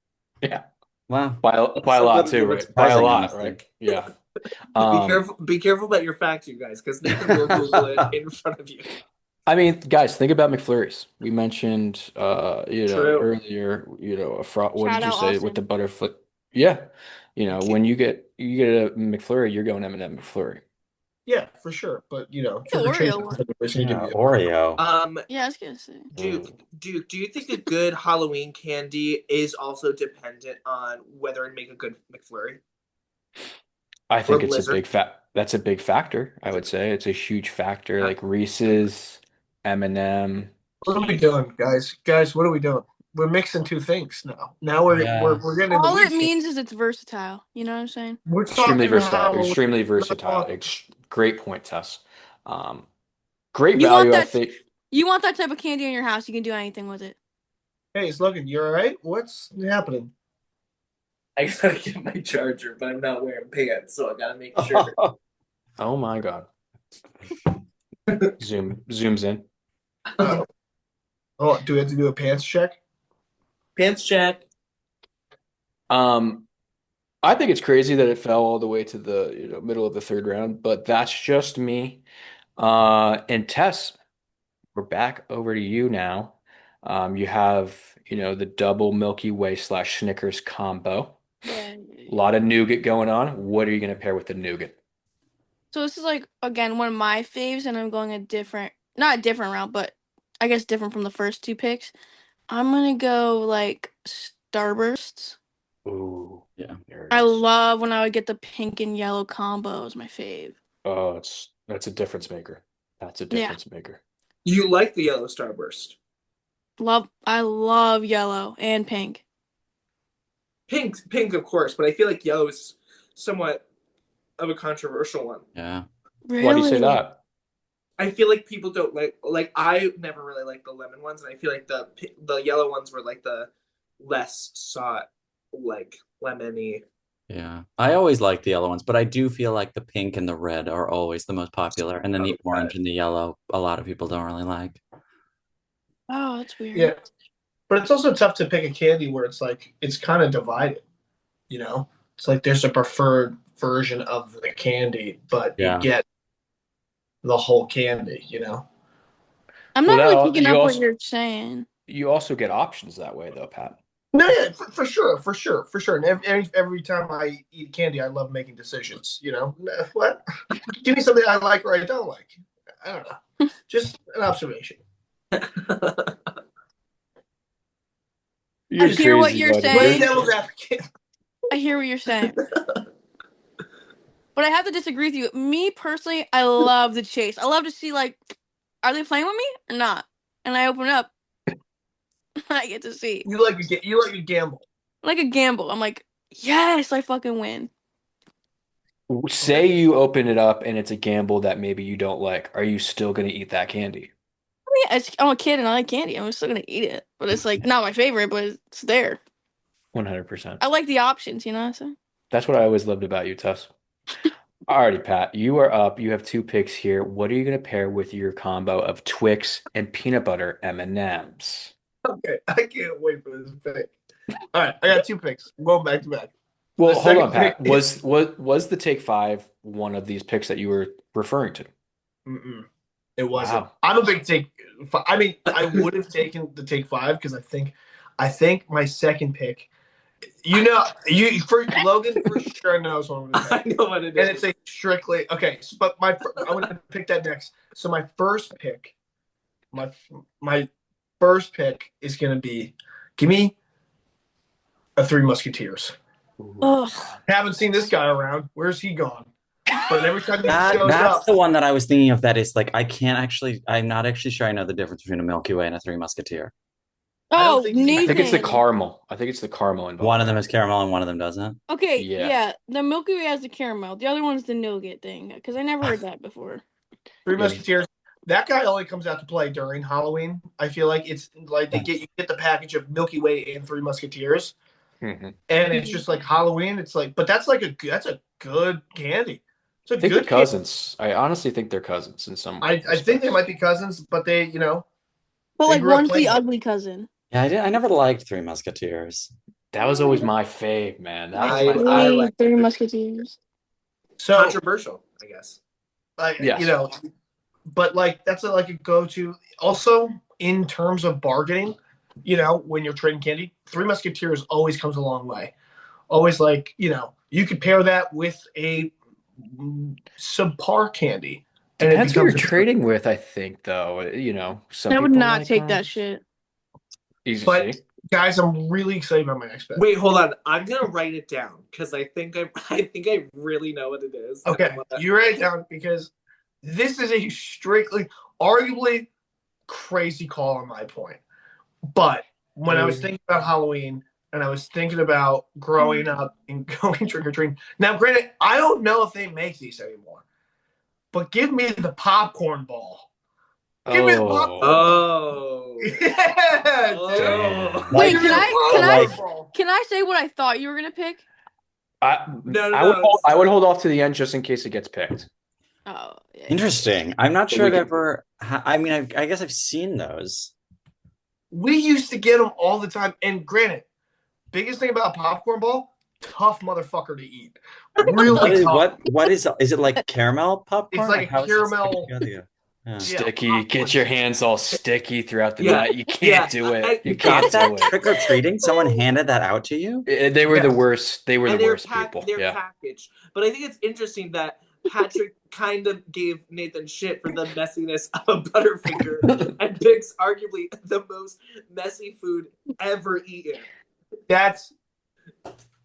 yeah, Wow. by a So lot good, a too, little bit right? By a surprising, lot, honestly. right? Yeah. Be Um, careful. Be careful about your facts, you guys, because Nathan will Google it in front of you. I mean, guys, think about McFlurries. We mentioned, True. earlier, what Shout did you out say with Austin. the butterfly? Yeah, when you get a McFlurry, you're going M&M McFlurry. Yeah, for sure. But The trick or treat Oreo is one. always gonna give Yeah, you. Oreo. Yeah, I was gonna say. Mm. Duke, do you think a good Halloween candy is also dependent on whether it make a good McFlurry I or think it's a Blizzard? big that's a big factor, I would say. It's a huge factor, Yeah. like Reese's, M&M. What are we doing, guys? Guys, what are we doing? We're mixing two things now. Now we're we're, Yeah. we're getting in the All it weeds here. means is it's versatile. You know what I'm saying? We're Extremely talking versatile, Halloween. extremely We're not versatile. talking. Great point, Tess. Um, great You want value, I that? think. You want that type of candy in your house? You can do anything with it. Hey, Slogan, you all right? What's happening? I gotta get my charger, but I'm not wearing pants, so I gotta make sure. Oh my God. Zooms in. Oh, do we have to do a pants check? Pants check. Um, I think it's crazy that it fell all the way to the middle of the third round, but that's just me. And Tess, we're back over to you now. You have, the double Milky Way slash Snickers combo. Yeah. A lot of nougat going on. What are you going to pair with the nougat? So this is like again one of my faves, and I'm going a different, not a different route, but I guess different from the first two picks. I'm gonna go like Starbursts. Ooh, Yeah. there it I is. love when I would get the pink and yellow combo. Is my fave. Oh, that's a difference maker. That's a Yeah, difference maker. You like the yellow starburst. I love yellow and pink. Pink, of course, but I feel like yellow is somewhat of a controversial one. Yeah. Why do you say Really? that? I feel like people don't like I never really liked the lemon ones, and I feel like the yellow ones were like the less sought, like lemony. Yeah. I always like the yellow ones, but I do feel like the pink and the red are always the most popular. And then the Okay. orange and the yellow, a lot of people don't really like. Oh, that's weird. Yeah, but it's also tough to pick a candy where it's like it's kind of divided. You know, it's like there's a preferred version of the candy, but you Yeah. get the whole candy. You know. I'm Well, not really that picking you up what also you're saying. you also get options that way though, Pat. No, yeah, for sure, for sure, for sure. And every time I eat candy, I love making decisions. You know, what? Give me something I like or I don't like. I don't know. Just an observation. I You're hear what crazy, you're buddy. Play saying. devil's advocate. I hear what you're saying. But I have to disagree with you. Me personally, I love the chase. I love to see like, are they playing with me or not? And I open up, I get to see You like a gamble. like a gamble. I'm like, yes, I fucking win. Say you open it up and it's a gamble that maybe you don't like. Are you still going to eat that candy? I mean, I'm a kid and I like candy. I'm still gonna eat it, but it's like not my favorite, but it's there. 100%. I like the options, you know what I'm saying? That's what I always loved about you, Tess. Alrighty, Pat, you are up. You have two picks here. What are you going to pair with your combo of Twix and peanut butter M&Ms? Okay, I can't wait for this pick. All right, I got two picks. I'm going back to back. The Well, hold on, second pick Pat. is Was the take five one of these picks that you were referring to? mm-mm, it wasn't. Wow. I'm a big take. I mean, I would have taken the take five because I think my second pick. You know, you for Logan for sure knows what I'm going to I pick, know what it and is. it's a strictly okay. But I'm going to pick that next. So my first pick, my first pick is going to be, give me a Three Musketeers. Ooh. Ugh. Haven't seen this guy around. Where's he gone? But every time he That shows that's up, the one that I was thinking of that is like I'm not actually sure I know the difference between a Milky Way and a Three Musketeer. I don't Oh, think I think it's the Nathan. caramel. I think it's the caramel One involved. of them is caramel and one of them doesn't. Okay, Yeah. yeah, the Milky Way has the caramel. The other one's the nougat thing because I never heard that before. Three Yeah. Musketeers. That guy only comes out to play during Halloween. I feel like it's like you get the package of Milky Way and Three Musketeers, Mhm. and it's just like Halloween. It's like, but that's a good candy. It's a I think they're good candy. cousins. I honestly think they're cousins in some I think respects. they might be cousins, but they But they like grew up one's the playing. ugly cousin. Yeah, I never liked Three Musketeers. That was always my fave, man. That was my I fave. like Three it. Musketeers. So Controversial, I guess. Yes. but like that's like a go-to. Also, in terms of bargaining, when you're trading candy, Three Musketeers always comes a long way. Always like you could pair that with a subpar candy, and it Depends who you're becomes trading with, I think, though. Some I would people not like take that shit. easy But C. guys, I'm really excited about my next bet. Wait, hold on. I'm gonna write it down because I think I really know what it is. Okay, you write it down because this is a strictly, arguably crazy call on my point. But when I was thinking about Halloween and I was thinking about growing up and going trick or treating, now granted, I don't know if they make these anymore, but give me the popcorn ball. Give me the popcorn. Oh. Yeah, Oh. dude. Wait, Give me the like- popcorn ball. can I say what I thought you were gonna pick? I No, I would no. I would hold off to the end just in case it gets picked. Oh, yeah, yeah. Interesting. I'm not But sure we I've could, ever. I mean, I guess I've seen those. We used to get them all the time. And granted, biggest thing about a popcorn ball, tough motherfucker to eat. What Really is tough. what is it like caramel It's popcorn? Like like a how is it stick caramel, together? Yeah. yeah, sticky, get popcorn. your hands all sticky throughout the Yeah, night. You can't yeah. do it. I, You You can't got do that it. trick or treating? Someone handed that out to you? They were the Yeah. worst. They were the and they're worst packed. people. They're Yeah. packaged. But I think it's interesting that Patrick kind of gave Nathan shit for the messiness of a Butterfinger and picks arguably the most messy food ever eaten. That's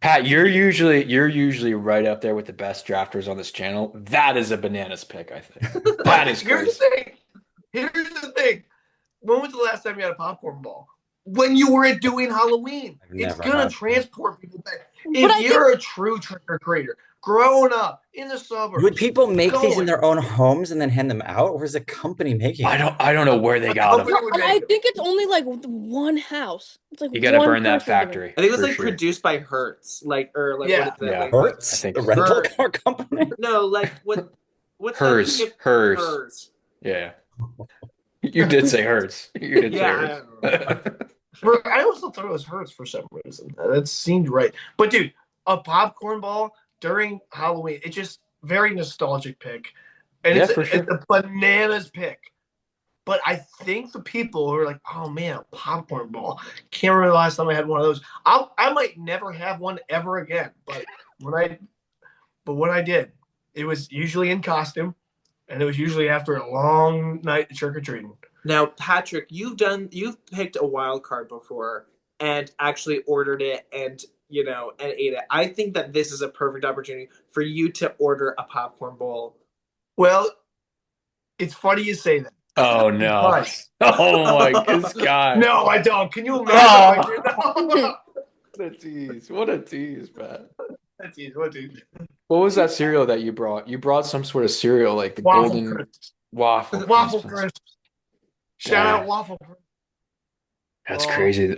Pat, you're usually right up there with the best drafters on this channel. That is a bananas pick, I think. but That is here's the crazy. thing. Here's the thing. When was the last time you had a popcorn ball? When you were doing Halloween. I've It's never gonna had one. transport people back. But If I think you're a true trick or treater, growing up in the Would suburbs, people make these in going, their own homes and then hand them out, or is a company making I them? don't I don't know where they a got them. company no, would and make I them. think it's only like one house. It's like You got to one burn that person doing it. factory I think it's for like sure. produced by Hertz, like what Yeah. is it? Yeah, Like what? I Hertz, think the so. rental Her car company. no, like what? What's that? Hers, hers. Hers. Yeah, you did say hers. You did say Yeah, hers. I also thought it was Hertz for some reason. That seemed right. But dude, a popcorn ball during Halloween, it's just very nostalgic pick. And Yeah, it's for it's sure. a bananas pick. But I think the people who are like, oh man, a popcorn ball. Can't remember the last time I had one of those. I might never have one ever again. When I when I did, it was usually in costume, and it was usually after a long night trick or treating. Now, Patrick, you've picked a wild card before and actually ordered it and ate it. I think that this is a perfect opportunity for you to order a popcorn bowl. Well, it's funny you say that Oh no. because Oh my, this guy. no, I don't. Can you imagine if I Oh, did that? what a tease. What a tease, man. That's easy. What, dude? What was that cereal that you brought? You brought some sort of cereal, like the Waffle golden crisps. waffle Waffle crisp. crisps. Shout out Damn, waffle crisps. that's Oh, crazy.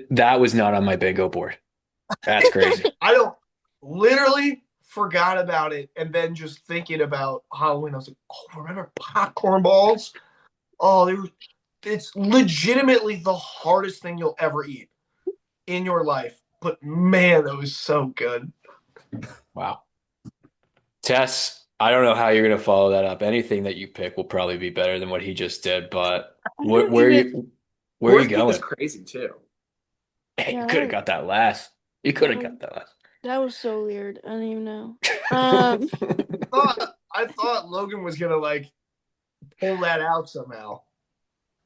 That was not on my bingo board. That's crazy. I don't literally forgot about it, and then just thinking about Halloween, I was like, oh, remember popcorn balls? Oh, they were. It's legitimately the hardest thing you'll ever eat in your life. But man, that was so good. Wow. Tess, I don't know how you're gonna follow that up. Anything that you pick will probably be better than what he just did, but I where, don't where are even. you where are Yours you pick is going? crazy too. Hey, Yeah, you could have got that last. You could have that, got that last. that was so weird. I don't even know. Um, I thought Logan was gonna like pull that out somehow.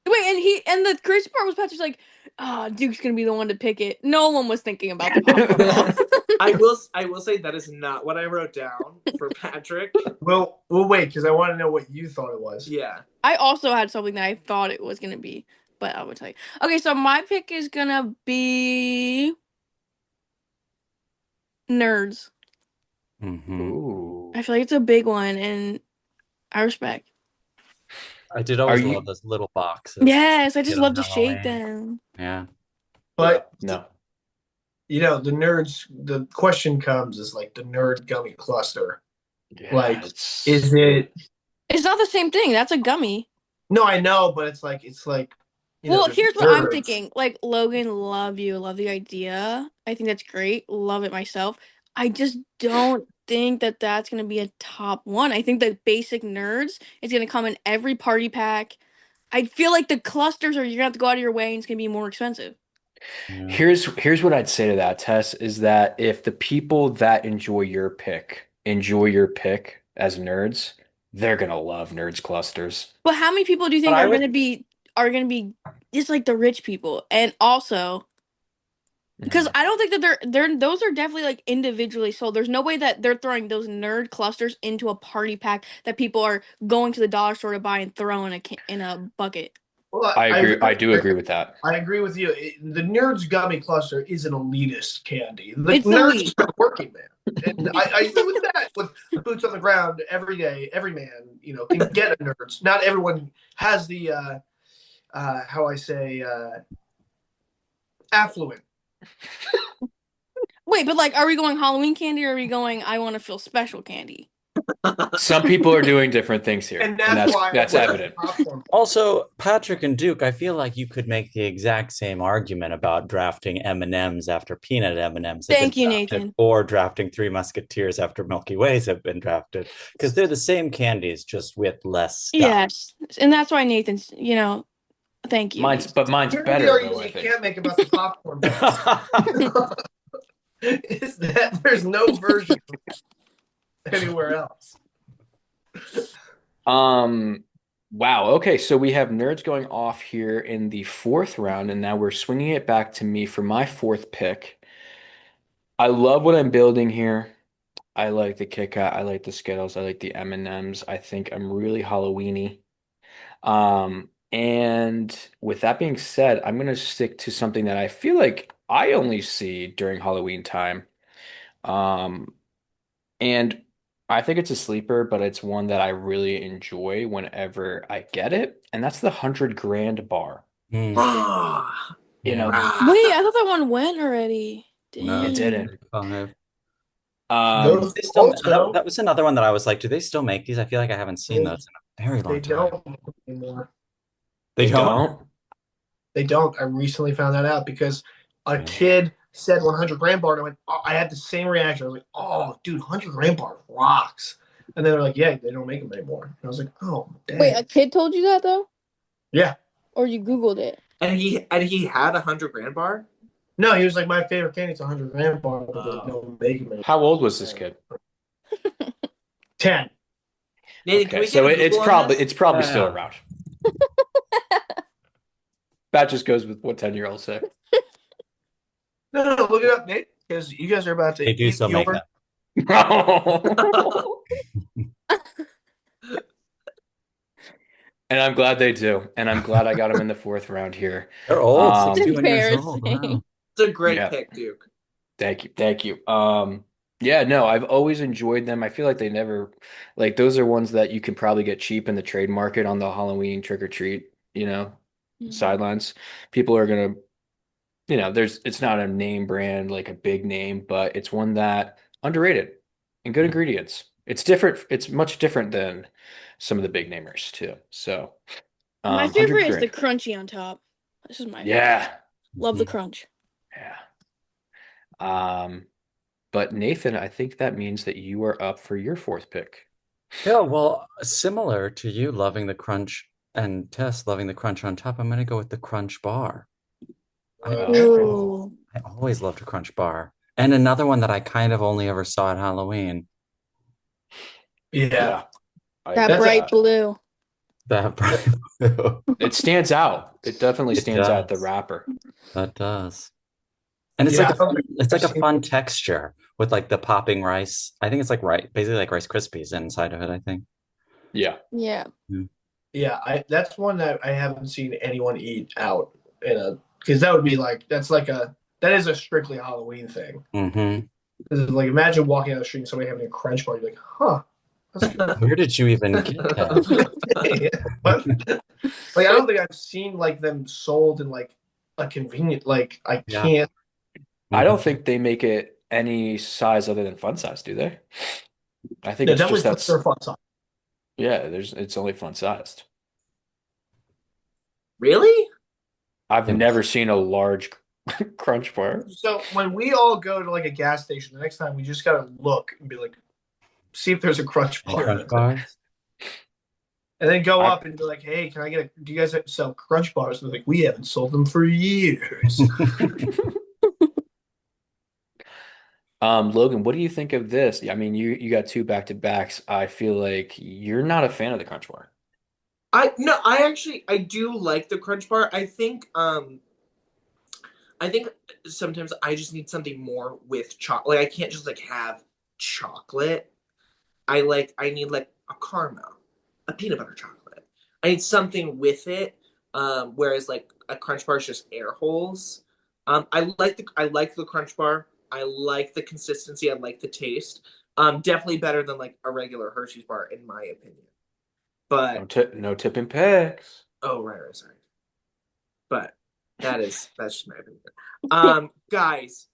wait, and the crazy part was Patrick's like, ah, Duke's gonna be the one to pick it. No one was thinking about the popcorn ball. I will say that is not what I wrote down for Patrick. Well, we'll wait because I want to know what you thought it was. Yeah. I also had something that I thought it was gonna be, but I will tell you. Okay, so my pick is gonna be nerds. Hmm. Ooh. I feel like it's a big one, and I respect. I did Are always love you those little boxes Yes, I you just get on love to shake Halloween. them. Yeah. yeah, But no. the nerds. The question comes is like the nerd gummy cluster. Yeah, Like, it's is it? It's not the same thing. That's a gummy. No, I know, but it's like Well, there's here's what I'm nerds. thinking. Like, Logan, love you. Love the idea. I think that's great. Love it myself. I just don't think that that's going to be a top one. I think the basic nerds is going to come in every party pack. I feel like the clusters are you're going to have to go out of your way and it's going to be more expensive. Yeah. here's what I'd say to that, Tess, is that if the people that enjoy your pick as nerds, they're gonna love nerds clusters. But how many people do you But think I would are going to be just like the rich people? And also, because Mhm. I don't think that they're those are definitely like individually sold. There's no way that they're throwing those nerd clusters into a party pack that people are going to the dollar store to buy and throw in in a bucket. Well, I I agree. I do agree with that. I agree with you. The nerds gummy cluster is an elitist candy. The It's nerds elite. are working man, and I agree with that. With boots on the ground every day, every man can get a nerds. Not everyone has the how I say affluent. Wait, but like, are we going Halloween candy or are we going I want to feel special candy? Some people are doing different things here, And and that's why I that's went with evident. popcorn. Also, Patrick and Duke, I feel like you could make the exact same argument about drafting M&Ms after peanut M&Ms have been Thank you, drafted, Nathan. or drafting Three Musketeers after Milky Ways have been drafted, because they're the same candies, just with less stuff. Yes, and that's why Nathan's. Thank you, Mine's Nathan. mine's Here's the better though, argument I you think. can't make about the popcorn is that there's no version anywhere else. Wow. Okay, so we have nerds going off here in the fourth round, and now we're swinging it back to me for my fourth pick. I love what I'm building here. I like the Kit Kat. I like the Skittles. I like the M&Ms. I think I'm really Halloweeny. And with that being said, I'm gonna stick to something that I feel like I only see during Halloween time. Um, and I think it's a sleeper, but it's one that I really enjoy whenever I get it, and that's the 100 grand bar. Mm, Ah, You yeah, know, Wait, I thought that one went already. no, it it's Dang. didn't. 35. Um, Those They still, also that was another one that I was like, do they still make these? I feel like I haven't seen they, those in a very they long time. don't anymore. They they don't? don't. They don't. I recently found that out because a Really? kid said 100 grand bar, and I went. Oh, I had the same reaction. I was like, "Oh, dude, 100 grand bar rocks!" And then they're like, "Yeah, they don't make them anymore." And I was like, "Oh, Wait, a dang." kid told you that though, Yeah. or you Googled it? and he had 100 grand bar. No, he was like, "My favorite candy is 100 grand bar, but they don't make them How old was this anymore." kid? 10. Nathan, can Okay, we get so a it's Google on probably this? still Yeah. around. That just goes with what 10-year-olds say. No, look it up, Nate, because you guys are about to They do eat still make your. them. And I'm glad they do. And I'm glad I got them in the fourth round here. They're old, That's 61 years old. embarrassing. Wow. It's a great Yeah, pick, Duke. thank you. Thank you. Yeah, no, I've always enjoyed them. I feel like they never like those are ones that you can probably get cheap in the trade market on the Halloween trick or treat, Mhm. sidelines. People are gonna, it's not a name brand like a big name, but it's one that underrated and good Yeah. ingredients. It's different. It's much different than some of the big namers too. So, My 100 favorite is the grand. crunchy on top. This is my favorite. Yeah. Love the Mhm. crunch. Yeah. Um, but Nathan, I think that means that you are up for your fourth pick. Yeah, well, similar to you loving the crunch and Tess loving the crunch on top, I'm gonna go with the crunch bar. I, Oh, Ooh, I always loved a crunch bar. And another one that I kind of only ever saw at Halloween. Yeah. yeah, I that agree That's with a. bright that. blue. That It stands out. It definitely it stands out, the does. wrapper. That does. And Yeah, I don't think it's I've like a seen. fun texture with like the popping rice. I think it's like rice, basically like Rice Krispies inside of it, I think. Yeah. Yeah. Mm. Yeah, that's one that I haven't seen anyone eat out in a because that would be like that is a strictly Halloween thing. Mm-hmm. 'Cause, like imagine walking down the street and somebody having a crunch bar, you're like, huh, that's good. Where did you even get that? What? Like I don't think I've seen like them sold in like a convenient like I Yeah. can't. I don't Mhm. think they make it any size other than fun size, do they? I think No, it's just definitely put their that's, fun size. yeah, it's only fun sized. Really? I've Yes. never seen a large crunch bar. So when we all go to like a gas station, the next time we just gotta look and be like, see if there's a crunch And bar crunch that's bars? and then go I up and be like, "Hey, can I get a? Do you guys sell Crunch Bars?" And they're like, "We haven't sold them for years." Logan, what do you think of this? I mean, you got two back to backs. I feel like you're not a fan of the crunch bar. I do like the Crunch Bar. I think sometimes I just need something more with chocolate. Like I can't just like have chocolate. I need like a caramel, a peanut butter chocolate. I need something with it. Whereas like a Crunch Bar is just air holes. I like the Crunch Bar. I like the consistency. I like the taste. Definitely better than like a regular Hershey's bar in my opinion. No But tip, no tipping picks. oh right, sorry. But that's just my opinion. Guys,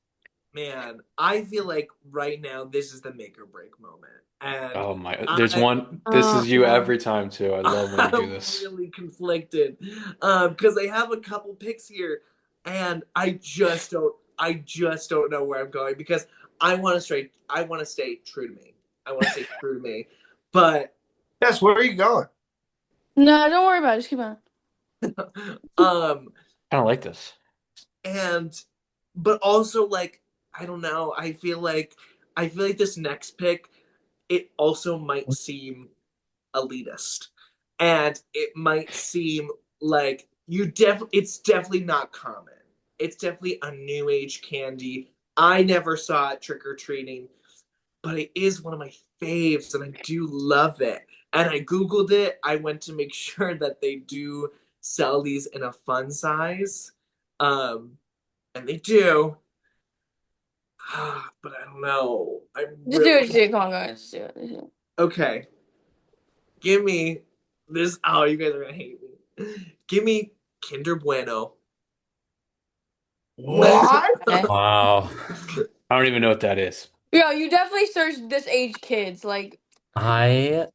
Man, I feel like right now this is the make or break moment. And Oh my, there's I one. This is you Uh, every time too. I love when you do I'm this. really conflicted. Because I have a couple picks here and I just don't know where I'm going because I want to stay true to me. I want to stay true to me. But Yes, where are you going? no, don't worry about it. Just keep on. um Kind of like this. and but also like I don't know, I feel like this next pick it also might seem elitist and it might seem like it's definitely not common. It's definitely a new age candy. I never saw it trick-or-treating, but it is one of my faves and I do love it. And I googled it. I went to make sure that they do sell these in a fun size, um and they do. But I don't know. I'm Just do it. really Just do it. Come on, guys. Just do it. Just do it. okay. Give me this. Oh, you guys are gonna hate me. Give me Kinder Bueno. What? Okay. Wow. I don't even know what that is. Yo, you definitely searched this age kids. Like, I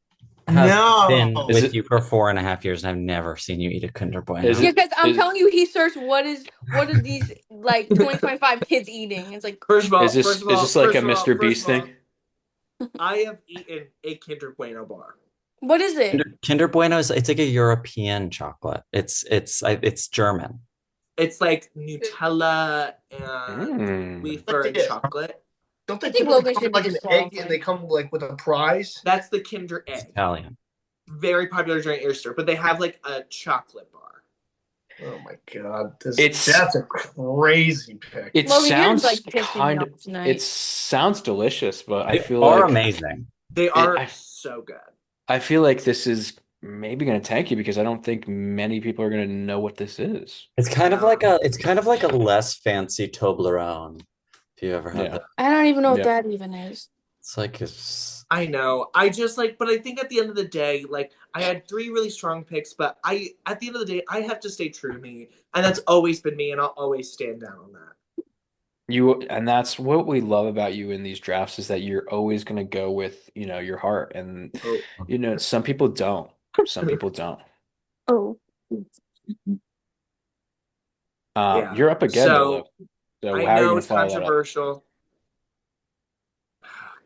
have been No. Is with it? you for 4.5 years and I've never seen you eat a Kinder Is Bueno. yeah, it? because I'm Is telling you, he searched what are these like 2025 kids eating? It's like, First of is all, this? first of Is all, this like first a of all, Mr. first Beast of all, thing? I have eaten a Kinder Bueno bar. what is it? Kinder Bueno is it's like a European chocolate. It's German. It's like Nutella and Mm. wafer and Yes. chocolate. Don't I they think typically Logan come in should be like an egg and they disqualified. come like with a prize? That's the Kinder It's Egg. Italian. Very popular during Easter, but they have like a chocolate bar. Oh my god, It's that's a crazy pick. it Logan, you're sounds like pissing me off it tonight. sounds delicious, but I They feel are like amazing. They it, are I so good. I feel like this is maybe going to tank you because I don't think many people are going to know what this is. It's kind of like a less fancy Toblerone. If you ever had Yeah. that. I don't even know what Yeah. that even is. It's like it's I know. I just like, but I think at the end of the day, like I had three really strong picks, but at the end of the day, I have to stay true to me, and that's always been me, and I'll always stand down on that. And that's what we love about you in these drafts is that you're always going to go with, your heart. And, Oh, some people don't. Some people don't. Oh. yeah. You're up again though, So Lo. So I how are you know going to it's follow that up? controversial.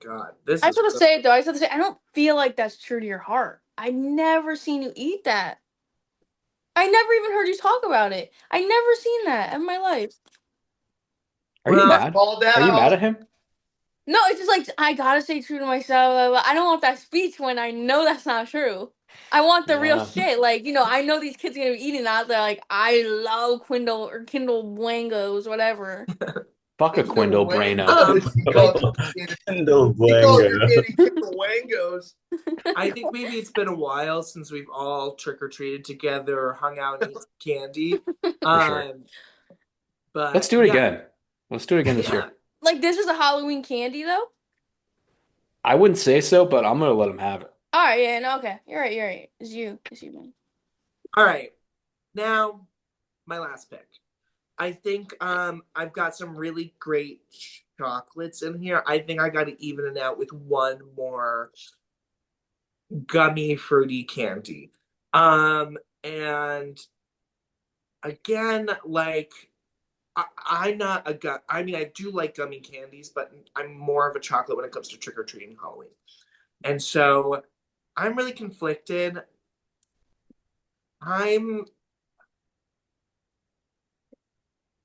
God, this I is just want to rough. say it though. I just want to say I don't feel like that's true to your heart. I never seen you eat that. I never even heard you talk about it. I never seen that in my life. Are you Well, mad? Called Are you mad out. at him? No, it's just like I gotta stay true to myself. Blah, blah. I don't want that speech when I know that's not true. I want the real Yeah. shit. Like, I know these kids are gonna be eating that. They're like, I love Quindle or Kindle Wangos, whatever. Fuck a Kindle Quindle Braino. Wangos. He called your kid. Kindle He called your Bueno. kid Kindle Wangos. I think maybe it's been a while since we've all trick or treated together or hung out and eaten candy. For sure. Um, Let's but do it yeah, again. Let's do it again this yeah. year. Like this is a Halloween candy though. I wouldn't say so, but I'm going to let him have it. All right, yeah, no, okay, you're right, you're right. It's you, man. All right, now my last pick. I think I've got some really great chocolates in here. I think I got to even it out with one more gummy fruity candy. And again, like I'm not a gum. I mean, I do like gummy candies, but I'm more of a chocolate when it comes to trick or treating Halloween. And so I'm really conflicted. I'm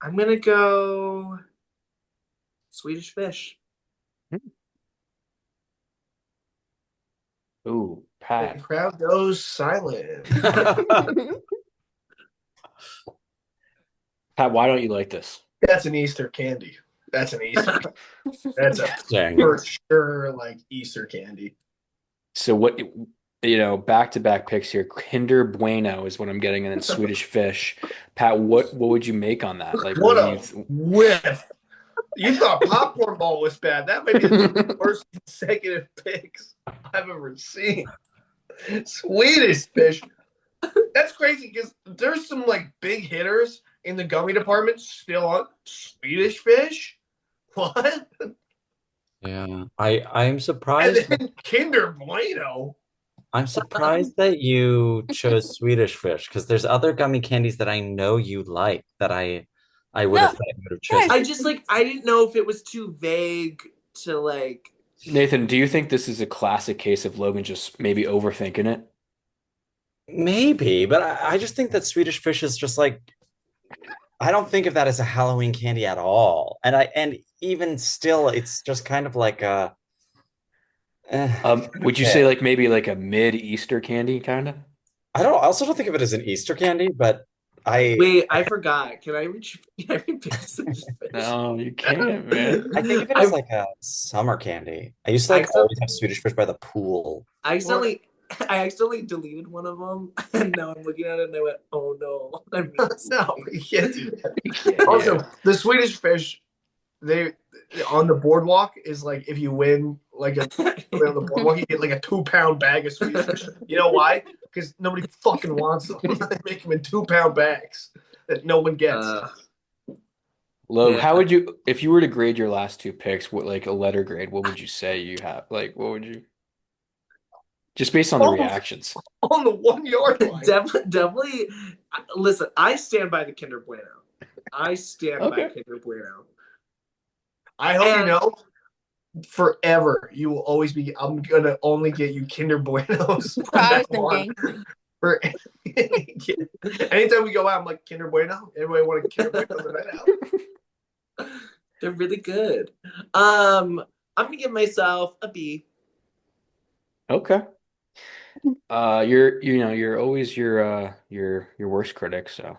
I'm gonna go Swedish Fish. Ooh, The Pat. crowd goes silent. Pat, why don't you like this? That's an Easter candy. That's an Easter. That's a Dang. for sure like Easter candy. So what, back-to-back picks here. Kinder Bueno is what I'm getting, and then Swedish Fish. Pat, what would you make on that? Like, What what do a whiff! You thought popcorn ball was bad. That may be the worst consecutive picks I've ever seen. Swedish Fish. That's crazy because there's some like big hitters in the gummy department still on Swedish Fish. What? Yeah. I'm And surprised then Kinder Bueno. I'm surprised that you chose Swedish Fish because there's other gummy candies that I know you like that I would have No, thought you would have chosen. guys, I just like I didn't know if it was too vague to like. Nathan, do you think this is a classic case of Logan just maybe overthinking it? Maybe, but I just think that Swedish Fish is just like I don't think of that as a Halloween candy at all. And even still, it's just kind of like a Would you say okay. like maybe like a mid-Easter candy kind of? I also don't think of it as an Easter candy, but I Wait, I forgot. Can I reach? Can I repeat Swedish Fish? No, you can't, man. I think of it as I like a summer candy. I used to I like accidentally, always have Swedish Fish by the pool. I What? accidentally I accidentally deleted one of them, and now I'm looking at it and I went, "Oh no, I missed No, you can't do that. Yeah. Also, the Swedish Fish, they on the boardwalk is like if you win like a on the it." boardwalk, you get like a 2 pound bag of Swedish Fish. You know why? Because nobody fucking wants them. They make them in 2 pound bags that no one gets. uh, Logan, yeah. how would you, if you were to grade your last two picks, what like a letter grade, what would you say you have? Like, what would you, just based on the Oh, reactions? on the 1 yard line. Definitely. Listen, I stand by the Kinder Bueno. I stand by Okay. Kinder Bueno. I hope you And know forever you will always be. I'm gonna only get you Kinder Buenos from I now was on. thinking. For anytime we go out, I'm like Kinder Bueno. Everybody want a Kinder Bueno on the night out? they're really good. I'm gonna give myself a B. Okay. You're always your worst critic, so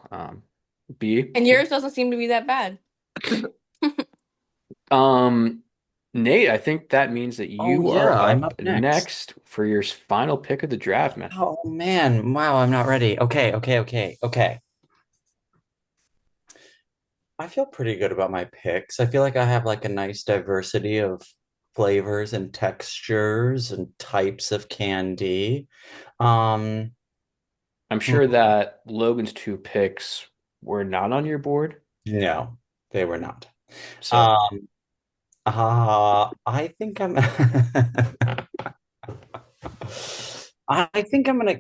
B. And yours doesn't seem to be that bad. Um Nate, I think that means that Oh you yeah, are I'm up up next. next for your final pick of the draft, man. Oh man, wow, I'm not ready. Okay. I feel pretty good about my picks. I feel like I have like a nice diversity of flavors and textures and types of candy. Um, I'm hmm, sure that Logan's two picks were not on your board. no, they were not. So Um, I think I'm I think I'm gonna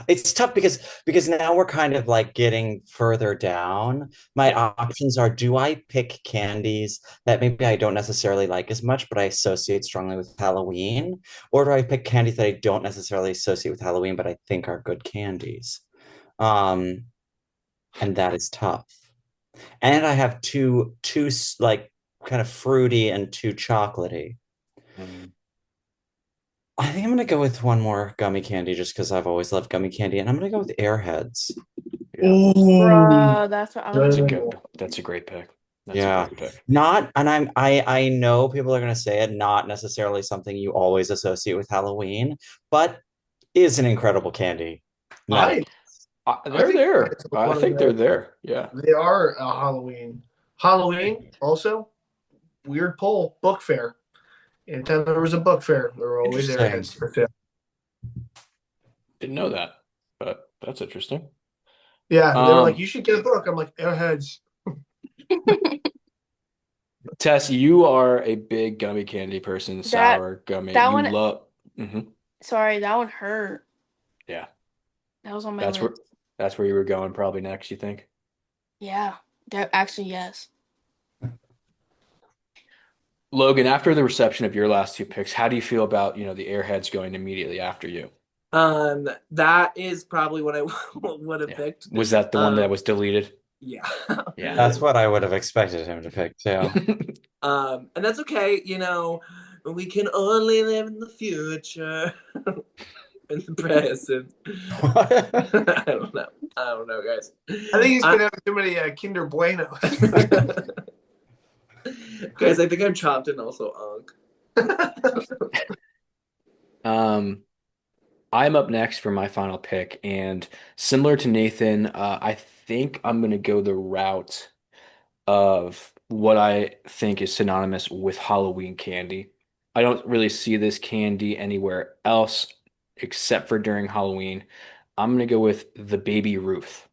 it's tough because now we're kind of like getting further down. My yeah. options are do I pick candies that maybe I don't necessarily like as much, but I associate strongly with Halloween? Or do I pick candies that I don't necessarily associate with Halloween, but I think are good candies? Um, and that is tough. And I have two like kind of fruity and two chocolatey. Mm, I think I'm gonna go with one more gummy candy just because I've always loved gummy candy, and I'm gonna go with Airheads. yeah. Ooh, Bruh, that's what I was That's a thinking. good that's a great pick. That's a Yeah. great pick. Not, and I know people are gonna say it, not necessarily something you always associate with Halloween, but is an incredible candy. I Nonetheless. I They're think there. I one of think they're the there. Yeah. they are Halloween. Halloween also weird poll book fair. Anytime there was a book fair, there were always Interesting. airheads for sale. Didn't know that, but that's interesting. Yeah, they were like, Um, "You should get a book." I'm like, "Airheads." Tess, you are a big gummy candy person, That sour gummy. that You one, love, hmm sorry, that one hurt. Yeah. That was on my That's where list. that's where you were going probably next, you think? Yeah, that actually yes. Logan, after the reception of your last two picks, how do you feel about, the Airheads going immediately after you? That is probably what I would have Yeah. picked. Was that the one that Um, was deleted? yeah. Yeah. That's what I would have expected him to pick too. And that's okay. We can only live in the future, in the present. I don't know. I don't know, guys. I think he's I, been having too many Kinder Buenos. guys, I think I'm chopped and also Unk. Um, I'm up next for my final pick, and similar to Nathan, I think I'm gonna go the route of what I think is synonymous with Halloween candy. I don't really see this candy anywhere else except for during Halloween. I'm gonna go with the Baby Ruth.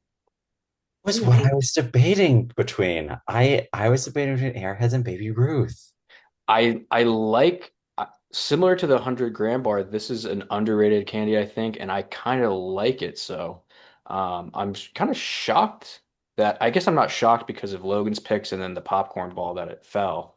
Was what I was debating between. I was debating between Airheads and Baby Ruth. I like similar to the 100 gram bar. This is an underrated candy, I think, and I kind of like it. So, I'm kind of shocked that I guess I'm not shocked because of Logan's picks and then the popcorn ball that it fell.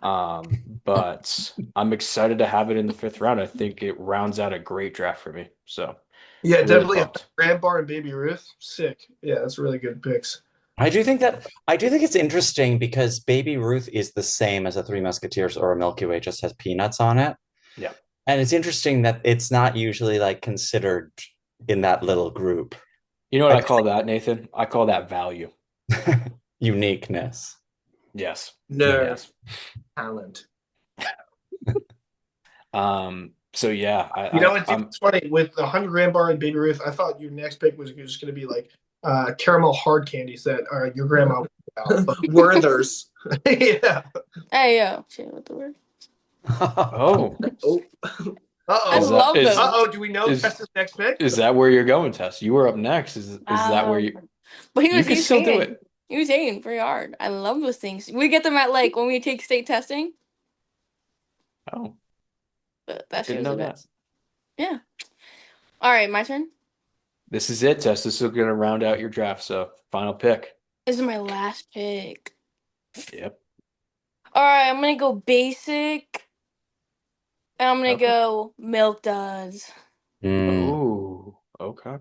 But I'm excited to have it in the fifth round. I think it rounds out a great draft for me. So, Yeah, really definitely pumped. Grand Bar and Baby Ruth. Sick. Yeah, that's really good picks. I do think it's interesting because Baby Ruth is the same as a Three Musketeers or a Milky Way, just has peanuts on it. Yeah. And it's interesting that it's not usually like considered in that little group. You know what I I call that, Nathan? I call that value. uniqueness. Yes. Nerd Yes. talent. So yeah, You know, I'm it's funny with the 100 gram bar and Baby Ruth. I thought your next pick was just going to be like caramel hard candies that your grandma would put out. But Werther's. yeah. Hey yo, shit with the word. oh, Oh, I is Uh-oh. that love those. Uh-oh. Do we know is Tessa's next pick? is that where you're going, Tess? You were up next. Is that where Um, you but you he can was still do hating. it? He was hating pretty hard. I love those things. We get them at like when we take state testing. Oh, But that shit didn't was know the that. best. Yeah. All right, my turn. This is it, Tess. This is gonna round out your draft. So final pick. This is my last pick. Yep. All right, I'm gonna go basic. And I'm gonna Okay. go milk duds. Mm. Oh, okay.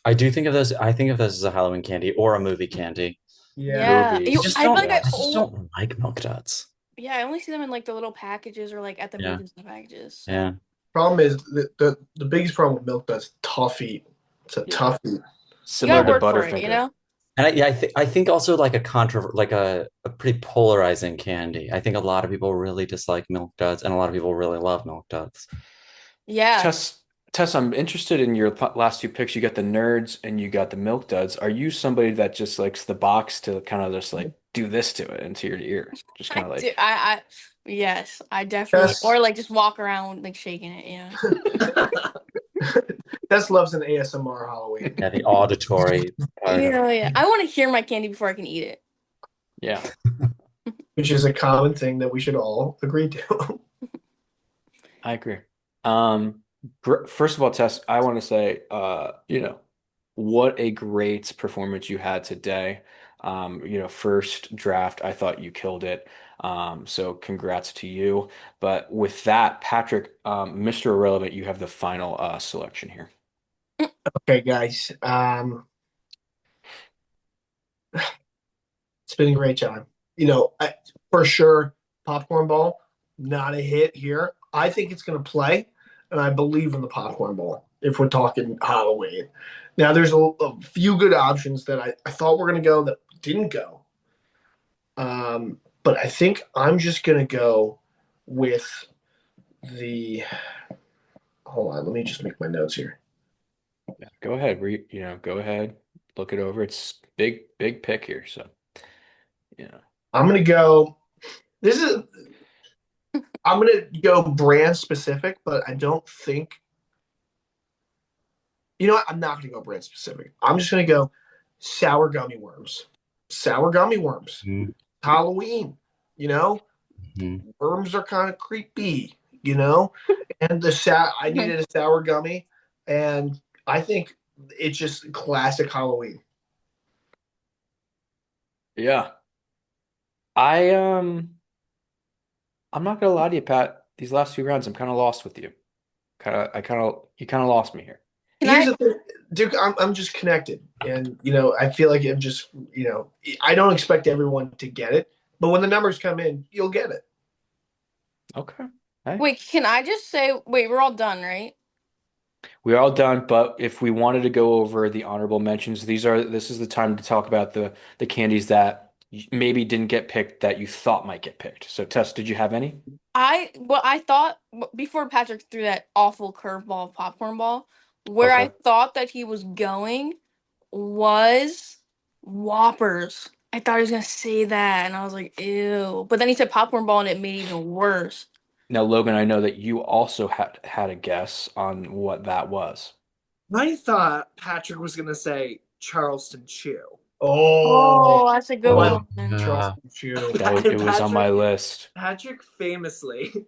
I do think of those. I think of those as a Halloween candy or a movie candy. Yeah. Yeah. You Movies. I feel like I I Yes. just don't like Milk Duds. yeah, I only see them in like the little packages or like at the Yeah, movies in the packages. So yeah. Problem is the biggest problem with milk that's tough eat. It's a Yeah. tough eat. you Similar gotta to work for it, you Butterfinger. know? And I think also like like a pretty polarizing candy. I think a lot of people really dislike Milk Duds, and a lot of people really love Milk Duds. Yeah. Tess, Tess, I'm interested in your last two picks. You got the nerds and you got the milk duds. Are you somebody that just likes the box to kind of just like do this to it into your ear? Just kind I of do. like, Yes, I definitely, Tess or like just walk around like shaking it, you know. Tess loves an ASMR Halloween. Yeah, the auditory part of it. Yeah, yeah. I want to hear my candy before I can eat it. yeah, Which is a common thing that we should all agree to. I agree. Um, First of all, Tess, I want to say, what a great performance you had today. First draft, I thought you killed it. So congrats to you. But with that, Patrick, Mr. Irrelevant, you have the final selection here. Okay, guys. It's been a great time. For sure, popcorn ball, not a hit here. I think it's going to play, and I believe in the popcorn ball if we're talking Halloween. Now, there's a few good options that I thought were going to go that didn't go. But I think I'm just going to go with the. Hold on, let me just make my notes here. Yeah, go ahead. Go ahead, look it over. It's big, big pick here. So, yeah. I'm going to go. This is. I'm going to go brand specific, but I don't think. You know what? I'm not going to go brand specific. I'm just going to go sour gummy worms. Sour gummy worms. Mhm. Halloween, you know? Mhm. Worms are kind of creepy, And I needed a sour gummy, and I think it's just classic Halloween. Yeah. I I'm not gonna lie to you, Pat. These last few rounds, I'm kind of lost with you. You kind of lost me here. Can Here's I? the thing, Duke. I'm just connected, and I feel like I'm just I don't expect everyone to get it, but when the numbers come in, you'll get it. Okay. Hey, Wait, can I just say? Wait, we're all done, right? we're all done, but if we wanted to go over the honorable mentions, this is the time to talk about the candies that maybe didn't get picked that you thought might get picked. So, Tess, did you have any? I thought before Patrick threw that awful curveball popcorn ball, where I Okay. thought that he was going was Whoppers. I thought he was gonna say that, and I was like, ew. But then he said popcorn ball, and it made it even worse. Now, Logan, I know that you also had a guess on what that was. I thought Patrick was gonna say Charleston Chew. Oh, Oh, that's a good I Oh, love one. yeah. Charleston Chew. It was on my list. Patrick famously,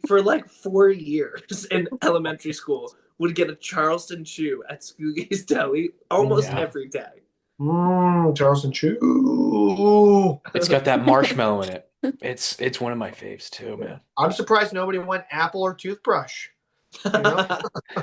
for like 4 years in elementary school, would get a Charleston Chew at Skoogie's Deli almost Yeah. every day. Charleston Chew. It's got that marshmallow in it. It's one of my faves too, man. I'm surprised nobody went apple or toothbrush. You know?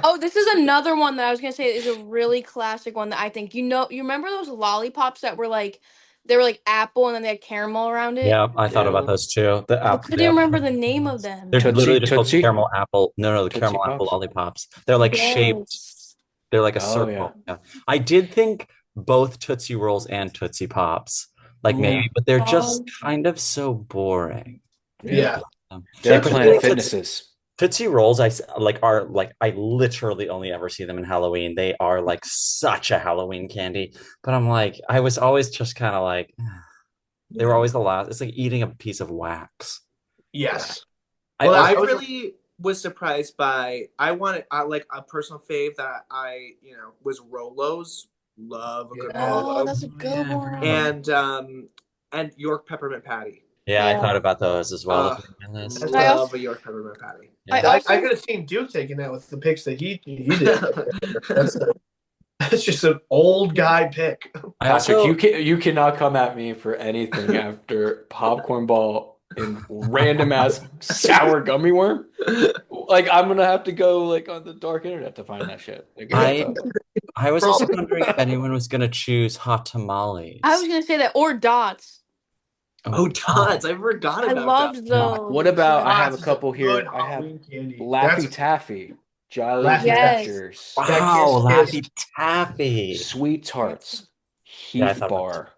Oh, this is another one that I was gonna say is a really classic one that I think you remember those lollipops that were like they were like apple and then they had caramel around it? Yeah, I thought Yeah. about those too. The I apple, couldn't remember the name of them. they're literally Tootsie just called Tootsie caramel apple. No, the Tootsie caramel apple Pops. lollipops. They're like shaped. Yes. They're like a Oh yeah. circle. Yeah. I did think both Tootsie Rolls and Tootsie Pops, like Yeah. maybe, but they're just Um, kind of so boring. Yeah. They're Tootsie Planet Particularly Rolls. Fitnesses. Tootsie Rolls, like are like I literally only ever see them in Halloween. They are like such a Halloween candy, but I'm like I was always just kind of like they were always the last. It's like eating a piece of wax. Yes. I Well, also I I was really was surprised by like a personal fave that was Rolos. Love a good Yeah. oh, Rolo. that's a good yeah, one. And York peppermint patty. yeah, I Yeah. thought about those as well. Uh, Looking at my list. I love also a York peppermint patty. I Yeah. I also could have seen Duke taking that with the picks that he did. That's just an old guy pick. I Patrick, also you cannot come at me for anything after popcorn ball and random ass sour gummy worm. Like I'm gonna have to go like on the dark internet to find that shit. Like, I uh, I was also Bro. wondering if anyone was gonna choose hot I was tamales. gonna say that or dots. Oh Oh, God. Tots! I forgot I about Tots. loved what those. about I Yeah. have a Tots is a couple good here. I have Halloween candy. Laffy Taffy, Jolly Laffy Taffy. Yes. Ranchers, That Wow, kiss. Laffy Taffy. Sweet Tarts, Yeah, I Heath thought about Bar.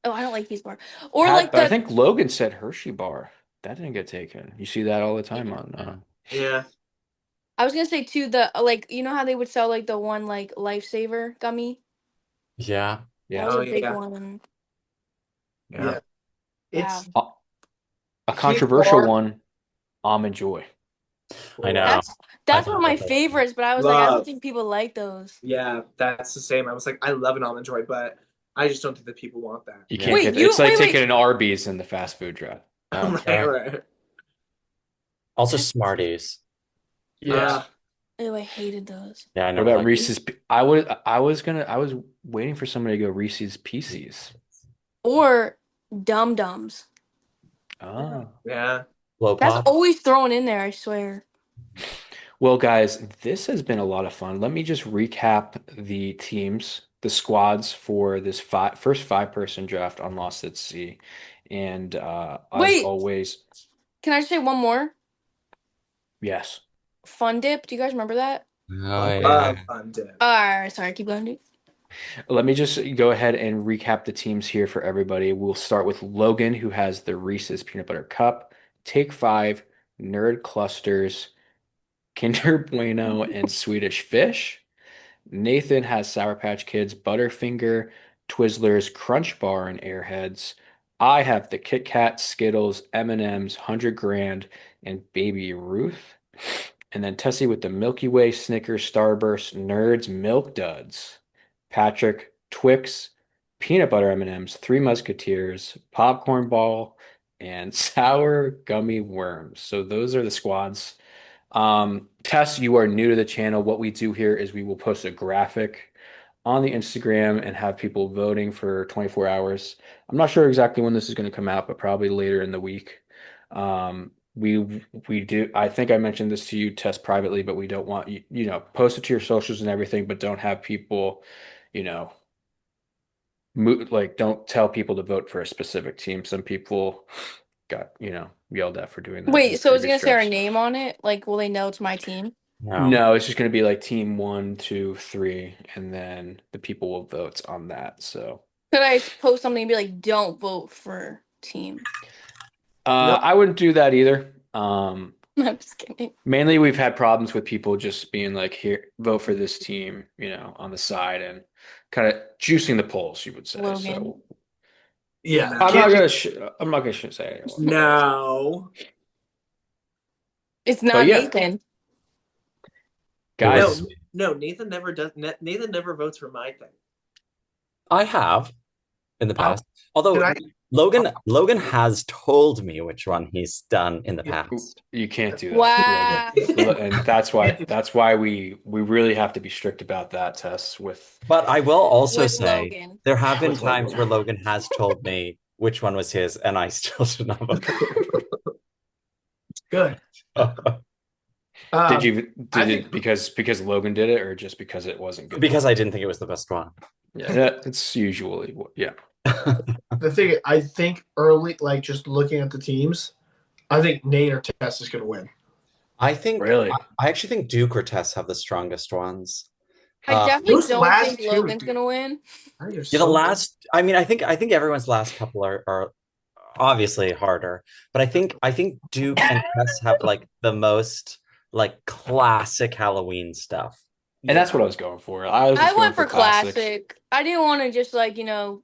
Oh, I don't like these bar. Or Pat, like but I the think Logan said Hershey Bar. That didn't get taken. You see that all the time yeah. on. Yeah. I was gonna say too the like you know how they would sell like the one like lifesaver gummy? Yeah, That Yeah. was Oh a big yeah. one. yeah. Yeah. Wow. It's Uh, a Heath controversial Bar. one, Almond Joy. I know. That's I that's thought one of my about those. favorites, but I was like, I don't Love. think people like those. Yeah, that's the same. I was like, I love an almond joy, but I just don't think that people want that. You Yeah. can't Wait, get that. It's you like wait, taking wait. an Arby's in the fast food draft. Right, Right. right. Also Smarties. Yeah. Oh, I hated those. Yeah, I What never about liked Reese's? I was waiting for somebody to go Reese's Pieces. Or Dum Dums. Oh. Yeah. Blow That's Pop. always thrown in there, I swear. Well, guys, this has been a lot of fun. Let me just recap the teams, the squads for this first five-person draft on Lost at Sea. And as Wait, always, can I just say one more? yes. Fun Dip. Do you guys remember that? Oh yeah. Love fun dip. Alright, sorry, keep going, dude. Let me just go ahead and recap the teams here for everybody. We'll start with Logan, who has the Reese's Peanut Butter Cup, Take Five, Nerd Clusters, Kinder Bueno, and Swedish Fish. Nathan has Sour Patch Kids, Butterfinger, Twizzlers, Crunch Bar, and Airheads. I have the Kit Kat, Skittles, M&M's, 100 Grand, and Baby Ruth. And then Tessie with the Milky Way, Snickers, Starburst, Nerds, Milk Duds. Patrick, Twix, Peanut Butter M&M's, Three Musketeers, Popcorn Ball, and Sour Gummy Worms. So those are the squads. Tess, you are new to the channel. What we do here is we will post a graphic on the Instagram and have people voting for 24 hours. I'm not sure exactly when this is going to come out, but probably later in the week. We do. I think I mentioned this to you, Tess, privately, but we don't want post it to your socials and everything, but don't have people, you know, like don't tell people to vote for a specific team. Some people got yelled at for doing that in Wait, so is it previous gonna say our drafts. name on it? Like, will they know it's my team? No. No, it's just going to be like team one, two, three, and then the people will vote on that. So Could I post something and be like, don't vote for team? No. I wouldn't do that either. I'm just kidding. Mainly we've had problems with people just being like, here, vote for this team, on the side and kind of juicing the polls, you would say. Logan. So Yeah. No. I'm not gonna say it anymore. No. It's But not yeah, Nathan. guys, No, Nathan never does. Nathan never votes for my thing. I have. in the Oh, past. Although did I? Logan has told me which one he's done in the Yeah. past. You can't do that, Logan. Wow. And that's why we really have to be strict about that, Tess, But I will also With say Logan. there have been With times Logan. where Logan has told me which one was his, and I still did not vote. Good. Did Um, you I did think it because Logan did it, or just because it wasn't good? Because I didn't think it was the best one. Yeah, it's usually yeah. the thing. I think early, like just looking at the teams, I think Nate or Tess is going to win. I think Really? I actually think Duke or Tess have the strongest ones. I definitely Those don't last think two, Logan's dude. gonna win. I think they're Yeah, the so last. I mean, I think everyone's last couple are obviously harder, but I think Duke and Tess have like the most like classic Halloween stuff. And Yeah. that's what I was going for. I was I just going went for for classics. classic. I didn't want to just like, I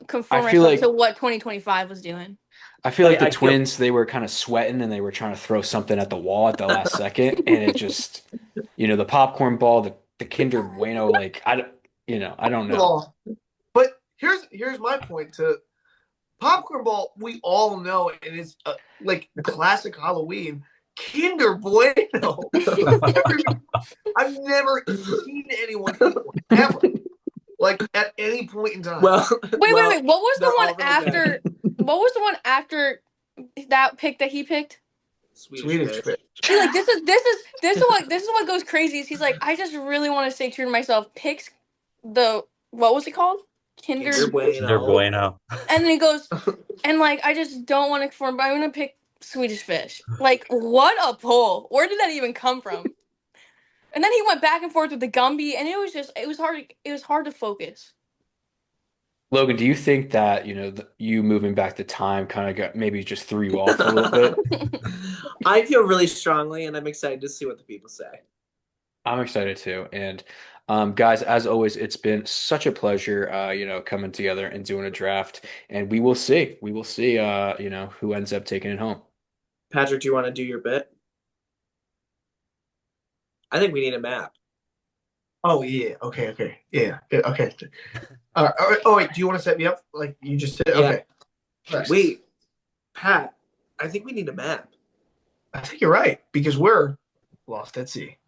conform feel myself to like what 2025 was doing. I feel like Like the I feel twins, they were kind of sweating and they were trying to throw something at the wall at the last second, and it just, the popcorn ball, the Kinder Bueno, like I don't know. ball. But here's my point to popcorn ball. We all know it is like classic Halloween. Kinder Bueno. I've never seen anyone eat one ever. Like at any point in time. Well, Wait. What was the they're one all really after? good. What was the one after that pick that he picked? Swedish fish. fish. See, like this is what goes crazy. Is he's like, I just really want to stay true to myself. Picks the what was it called? Kinder. Kinder Kinder Bueno. Bueno. And then he goes, and like I just don't want to conform, but I'm gonna pick Swedish fish. Like, what a pull! Where did that even come from? And then he went back and forth with the Gumby, and it was hard to focus. Logan, do you think that, you moving back to time kind of got maybe just threw you off a little bit? I feel really strongly, and I'm excited to see what the people say. I'm excited too. And guys, as always, it's been such a pleasure, coming together and doing a draft. And we will see. We will see, who ends up taking it home. Patrick, do you want to do your bit? I think we need a map. Oh yeah. Okay. Yeah. Okay. All right. Oh wait. Do you want to set me up like you just did? Yeah. Okay. All right. Wait, Pat, I think we need a map. I think you're right because we're lost at sea.